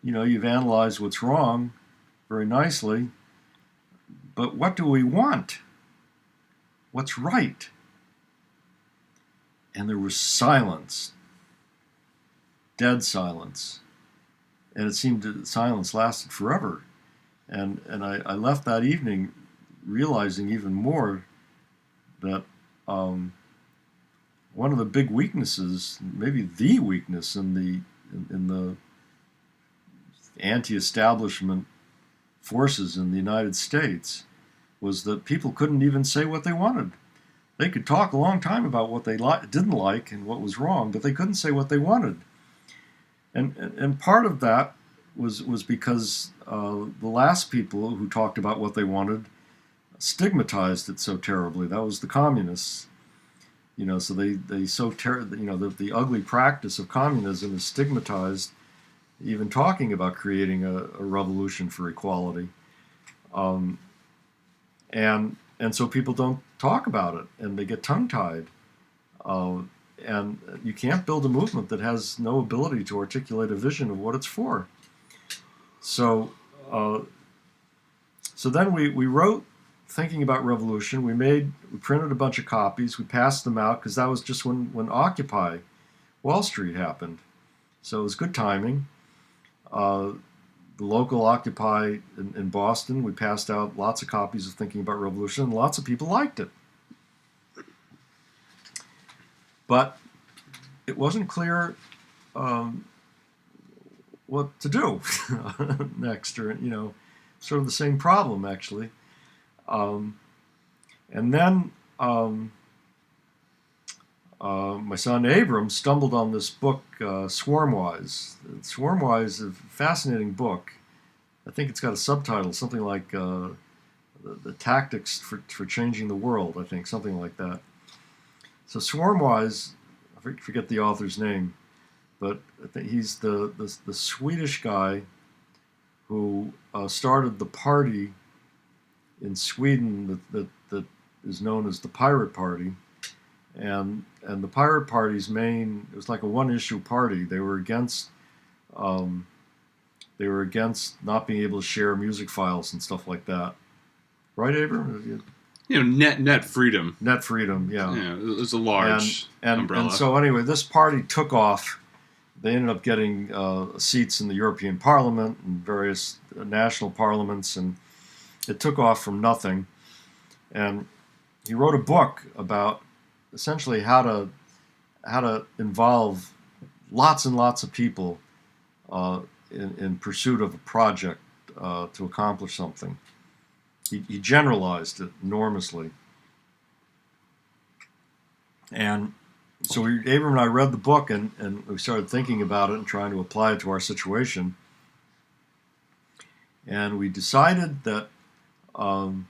You know, you've analyzed what's wrong very nicely, but what do we want? What's right?" And there was silence, dead silence. And it seemed that silence lasted forever. And I left that evening realizing even more that one of the big weaknesses, maybe the weakness in the anti-establishment forces in the United States, was that people couldn't even say what they wanted. They could talk a long time about what they didn't like and what was wrong, but they couldn't say what they wanted. And part of that was because the last people who talked about what they wanted stigmatized it so terribly. That was the communists. You know, so they the ugly practice of communism is stigmatized, even talking about creating a revolution for equality. And so people don't talk about it, and they get tongue-tied. And you can't build a movement that has no ability to articulate a vision of what it's for. So then we wrote Thinking About Revolution. We printed a bunch of copies. We passed them out because that was just when Occupy Wall Street happened. So it was good timing. The local Occupy in Boston, we passed out lots of copies of Thinking About Revolution, and lots of people liked it. But it wasn't clear what to do next, or, sort of the same problem, actually. And then my son Abram stumbled on this book, Swarmwise. Swarmwise is a fascinating book. I think it's got a subtitle, something like the Tactics for Changing the World, I think, something like that. So Swarmwise, I forget the author's name, but I think he's the Swedish guy who started the party in Sweden that is known as the Pirate Party, and the Pirate Party's it was like a one-issue party. They were against not being able to share music files and stuff like that. Right, Abram? Net freedom. Net freedom, yeah. Yeah, it was a large umbrella. And so anyway, this party took off. They ended up getting seats in the European Parliament and various national parliaments, and it took off from nothing. And he wrote a book about essentially how to involve lots and lots of people in pursuit of a project to accomplish something. He generalized it enormously. And so Abram and I read the book, and we started thinking about it and trying to apply it to our situation. And we decided that to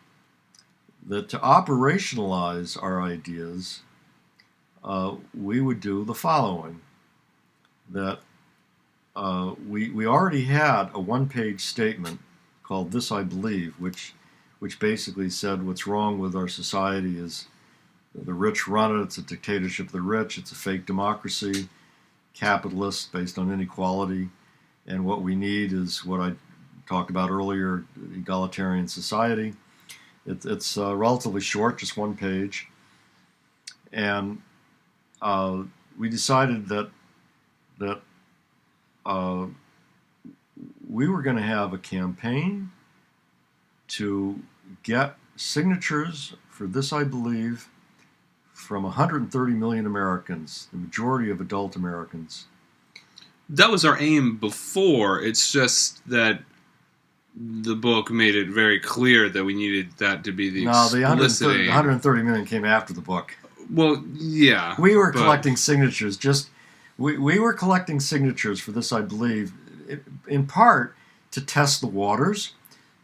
operationalize our ideas, we would do the following. That we already had a one-page statement called "This I Believe," which which basically said what's wrong with our society is the rich run it, it's a dictatorship of the rich, it's a fake democracy, capitalist based on inequality, and what we need is what I talked about earlier, egalitarian society. It's relatively short, just one page, and we decided that we were going to have a campaign to get signatures for this, I believe, from 130 million Americans, the majority of adult Americans. That was our aim before. It's just that the book made it very clear that we needed that to be the explicit aim. The 130 million came after the book. Well, yeah. We were collecting signatures. We were collecting signatures for this, I believe, in part to test the waters,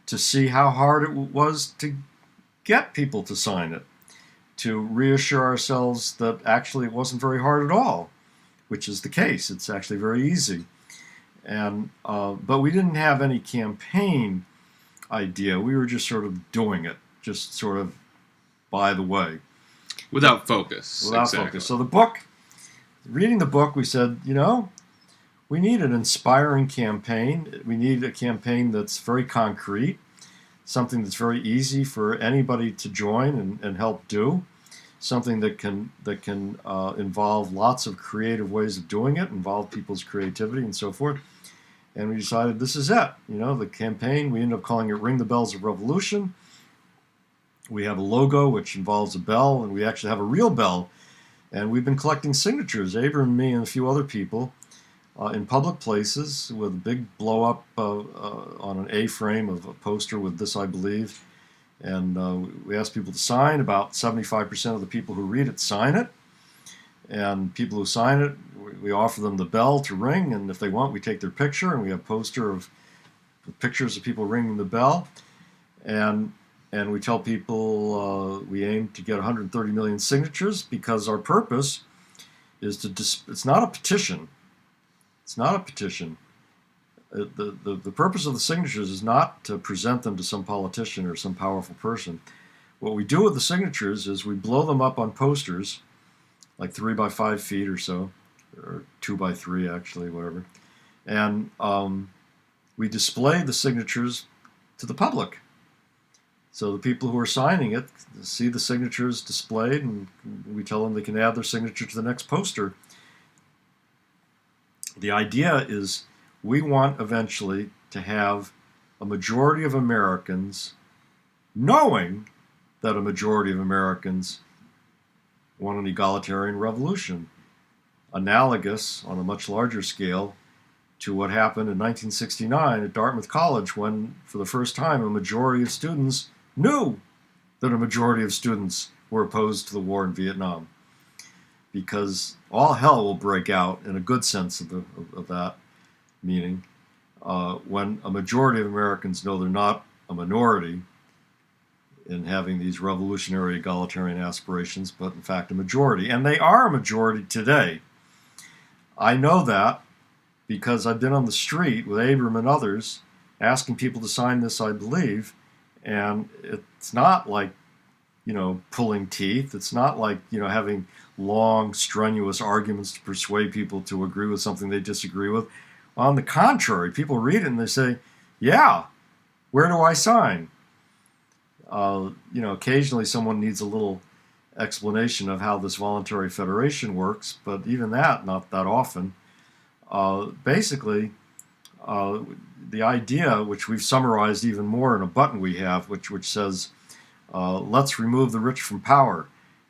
to see how hard it was to get people to sign it, to reassure ourselves that actually it wasn't very hard at all, which is the case. It's actually very easy. And but we didn't have any campaign idea. We were just sort of doing it, just sort of by the way. Without focus. Without focus. So the book, reading the book, we said, we need an inspiring campaign. We need a campaign that's very concrete, something that's very easy for anybody to join and help do, something that can involve lots of creative ways of doing it, involve people's creativity and so forth. And we decided this is it. The campaign, we ended up calling it Ring the Bells of Revolution. We have a logo which involves a bell, and we actually have a real bell. And we've been collecting signatures, Abram, me, and a few other people, in public places with a big blow-up on an A-frame of a poster with this, I believe. And we asked people to sign. About 75% of the people who read it sign it. And people who sign it, we offer them the bell to ring, and if they want, we take their picture, and we have a poster of pictures of people ringing the bell. And we tell people we aim to get 130 million signatures because our purpose is to it's not a petition. It's not a petition. The purpose of the signatures is not to present them to some politician or some powerful person. What we do with the signatures is we blow them up on posters, like 3 by 5 feet or so, or 2 by 3 actually, whatever. And we display the signatures to the public. So the people who are signing it see the signatures displayed, and we tell them they can add their signature to the next poster. The idea is we want eventually to have a majority of Americans, knowing that a majority of Americans want an egalitarian revolution, analogous on a much larger scale to what happened in 1969 at Dartmouth College when, for the first time, a majority of students knew that a majority of students were opposed to the war in Vietnam, because all hell will break out, in a good sense of that meaning, when a majority of Americans know they're not a minority in having these revolutionary egalitarian aspirations, but in fact a majority. And they are a majority today. I know that because I've been on the street with Abram and others asking people to sign this, I believe, and it's not like, pulling teeth. It's not like, having long, strenuous arguments to persuade people to agree with something they disagree with. On the contrary, people read it and they say, yeah, where do I sign? Occasionally someone needs a little explanation of how this voluntary federation works, but even that, not that often. Basically, the idea, which we've summarized even more in a button we have, which says, let's remove the rich from power,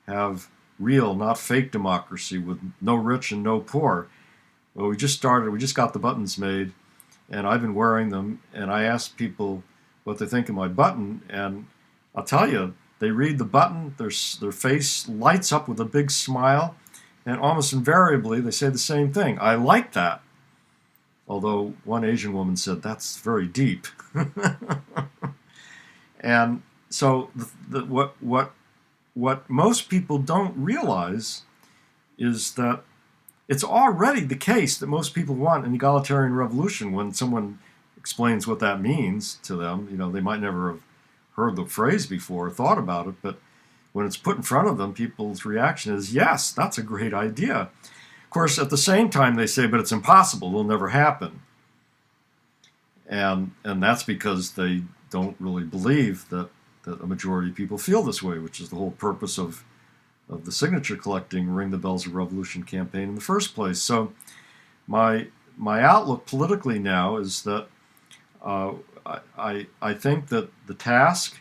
have real, not fake democracy with no rich and no poor. Well, we just got the buttons made, and I've been wearing them, and I asked people what they think of my button, and I'll tell you, they read the button, their face lights up with a big smile, and almost invariably they say the same thing. I like that. Although one Asian woman said, that's very deep. And so what most people don't realize is that it's already the case that most people want an egalitarian revolution. When someone explains what that means to them, they might never have heard the phrase before, thought about it, but when it's put in front of them, people's reaction is, yes, that's a great idea. Of course, at the same time, they say, but it's impossible, it'll never happen. And that's because they don't really believe that a majority of people feel this way, which is the whole purpose of the signature collecting Ring the Bells of Revolution campaign in the first place. So my outlook politically now is that I think that the task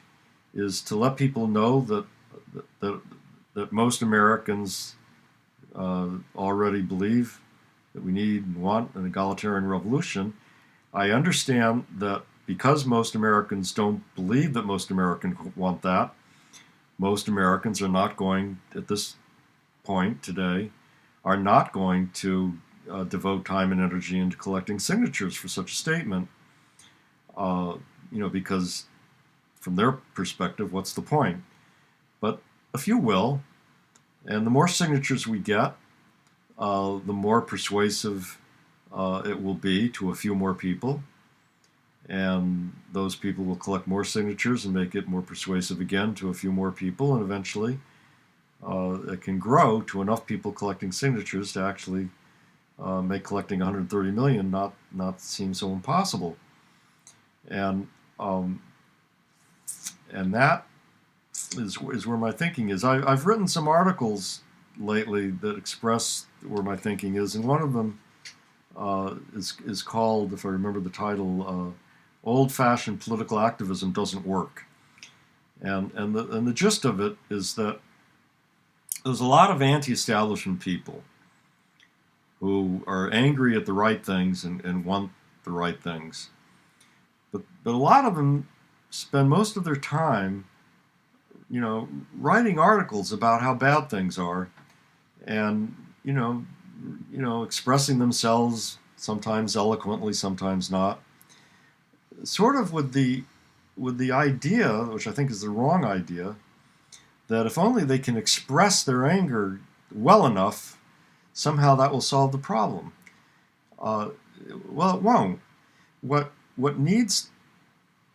is to let people know that most Americans already believe that we need and want an egalitarian revolution. I understand that because most Americans don't believe that most Americans want that, most Americans are not going, at this point today, are not going to devote time and energy into collecting signatures for such a statement. Because from their perspective, what's the point? But a few will, and the more signatures we get, the more persuasive it will be to a few more people, and those people will collect more signatures and make it more persuasive again to a few more people, and eventually it can grow to enough people collecting signatures to actually make collecting 130 million not seem so impossible. And that is where my thinking is. I've written some articles lately that express where my thinking is, and one of them is called, if I remember the title, "Old-Fashioned Political Activism Doesn't Work." And the gist of it is that there's a lot of anti-establishment people who are angry at the right things and want the right things. But a lot of them spend most of their time, writing articles about how bad things are, and expressing themselves sometimes eloquently, sometimes not, sort of with the idea, which I think is the wrong idea, that if only they can express their anger well enough, somehow that will solve the problem. Well, it won't. What needs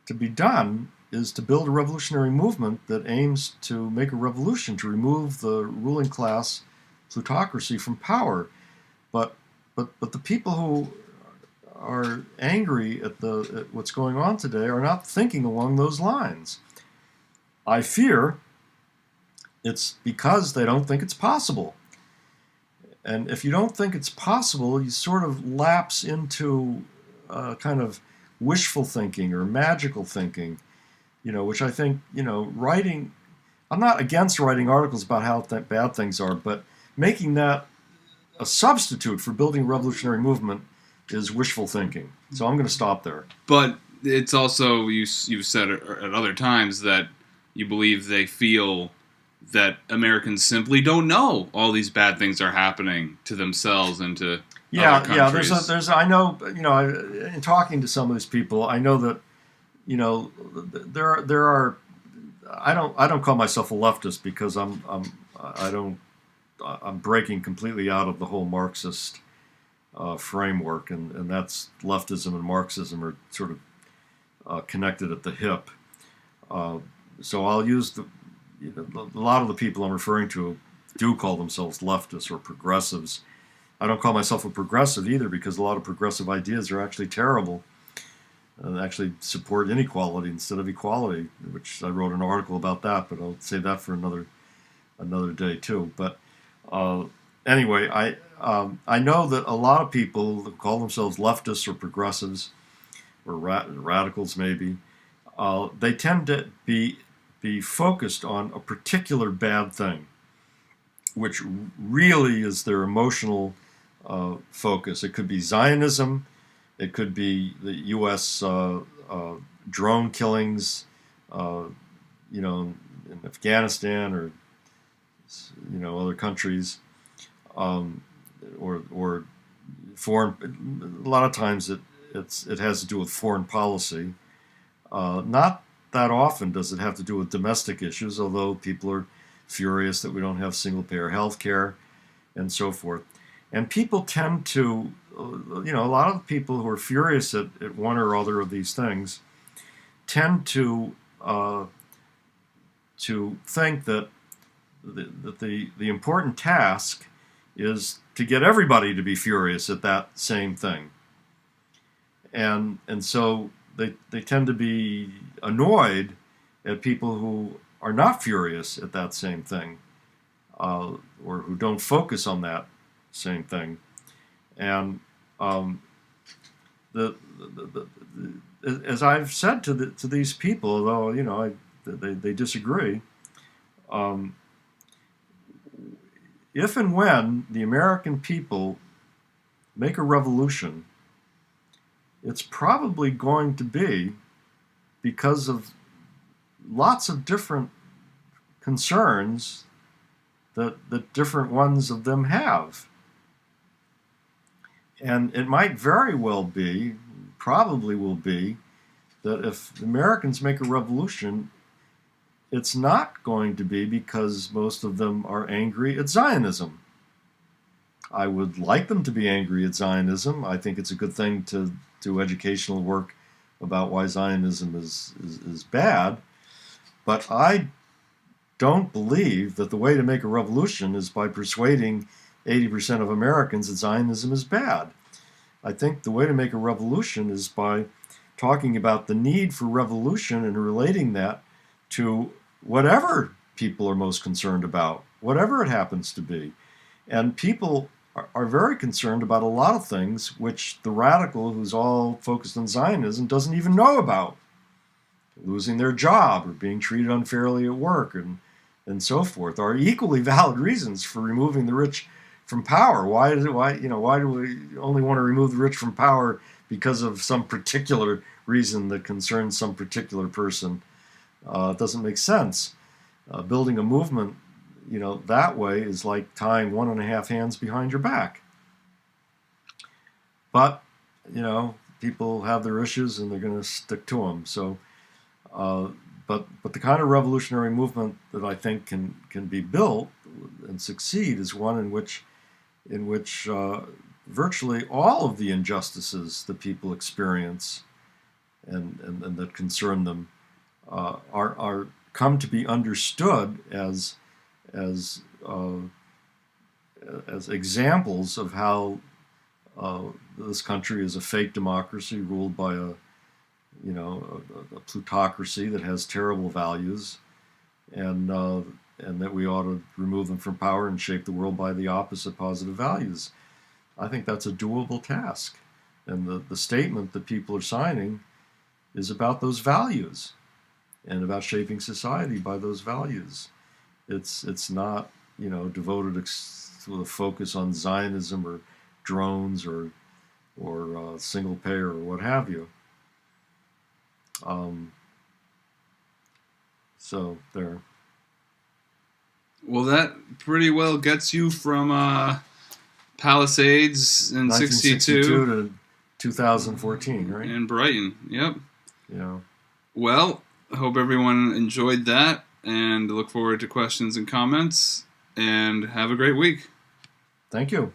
to be done is to build a revolutionary movement that aims to make a revolution, to remove the ruling class plutocracy from power. But the people who are angry at what's going on today are not thinking along those lines. I fear it's because they don't think it's possible. And if you don't think it's possible, you sort of lapse into kind of wishful thinking or magical thinking, which I think, writing, I'm not against writing articles about how bad things are, but making that a substitute for building a revolutionary movement is wishful thinking. So I'm going to stop there. But it's also, you've said at other times that you believe they feel that Americans simply don't know all these bad things are happening to themselves and to other countries. There's I know, in talking to some of these people, I know that, there are. I don't call myself a leftist because I'm breaking completely out of the whole Marxist framework, and that's leftism and Marxism are sort of connected at the hip. So I'll use a lot of the people I'm referring to do call themselves leftists or progressives. I don't call myself a progressive either, because a lot of progressive ideas are actually terrible and actually support inequality instead of equality, which I wrote an article about that, but I'll save that for another day too. But anyway, I know that a lot of people that call themselves leftists or progressives or radicals maybe, they tend to be focused on a particular bad thing, which really is their emotional focus. It could be Zionism, it could be the U.S. Drone killings, in Afghanistan or other countries, or foreign. A lot of times it has to do with foreign policy. Not that often does it have to do with domestic issues, although people are furious that we don't have single-payer health care and so forth. And people tend to, a lot of people who are furious at one or other of these things tend to to think that the important task is to get everybody to be furious at that same thing. And so they tend to be annoyed at people who are not furious at that same thing, or who don't focus on that same thing. And as I've said to these people, although they disagree, if and when the American people make a revolution, it's probably going to be because of lots of different concerns that different ones of them have. And it might very well be, probably will be, that if the Americans make a revolution, it's not going to be because most of them are angry at Zionism. I would like them to be angry at Zionism. I think it's a good thing to do educational work about why Zionism is bad. But I don't believe that the way to make a revolution is by persuading 80% of Americans that Zionism is bad. I think the way to make a revolution is by talking about the need for revolution and relating that to whatever people are most concerned about, whatever it happens to be. And people are very concerned about a lot of things which the radical who's all focused on Zionism doesn't even know about. Losing their job or being treated unfairly at work and so forth are equally valid reasons for removing the rich from power. Why do we only want to remove the rich from power because of some particular reason that concerns some particular person? It doesn't make sense. Building a movement, that way is like tying 1.5 hands behind your back. But, people have their issues and they're going to stick to them. So, but the kind of revolutionary movement that I think can be built and succeed is one in which virtually all of the injustices that people experience and that concern them are come to be understood as examples of how this country is a fake democracy ruled by a plutocracy that has terrible values, and that we ought to remove them from power and shape the world by the opposite positive values. I think that's a doable task, and the statement that people are signing is about those values and about shaping society by those values. It's not devoted with a focus on Zionism or drones or single payer or what have you. So there. Well, that pretty well gets you from Palisades in 1962 to 2014, right? In Brighton, yep. Yeah. Well, I hope everyone enjoyed that, and look forward to questions and comments, and have a great week. Thank you.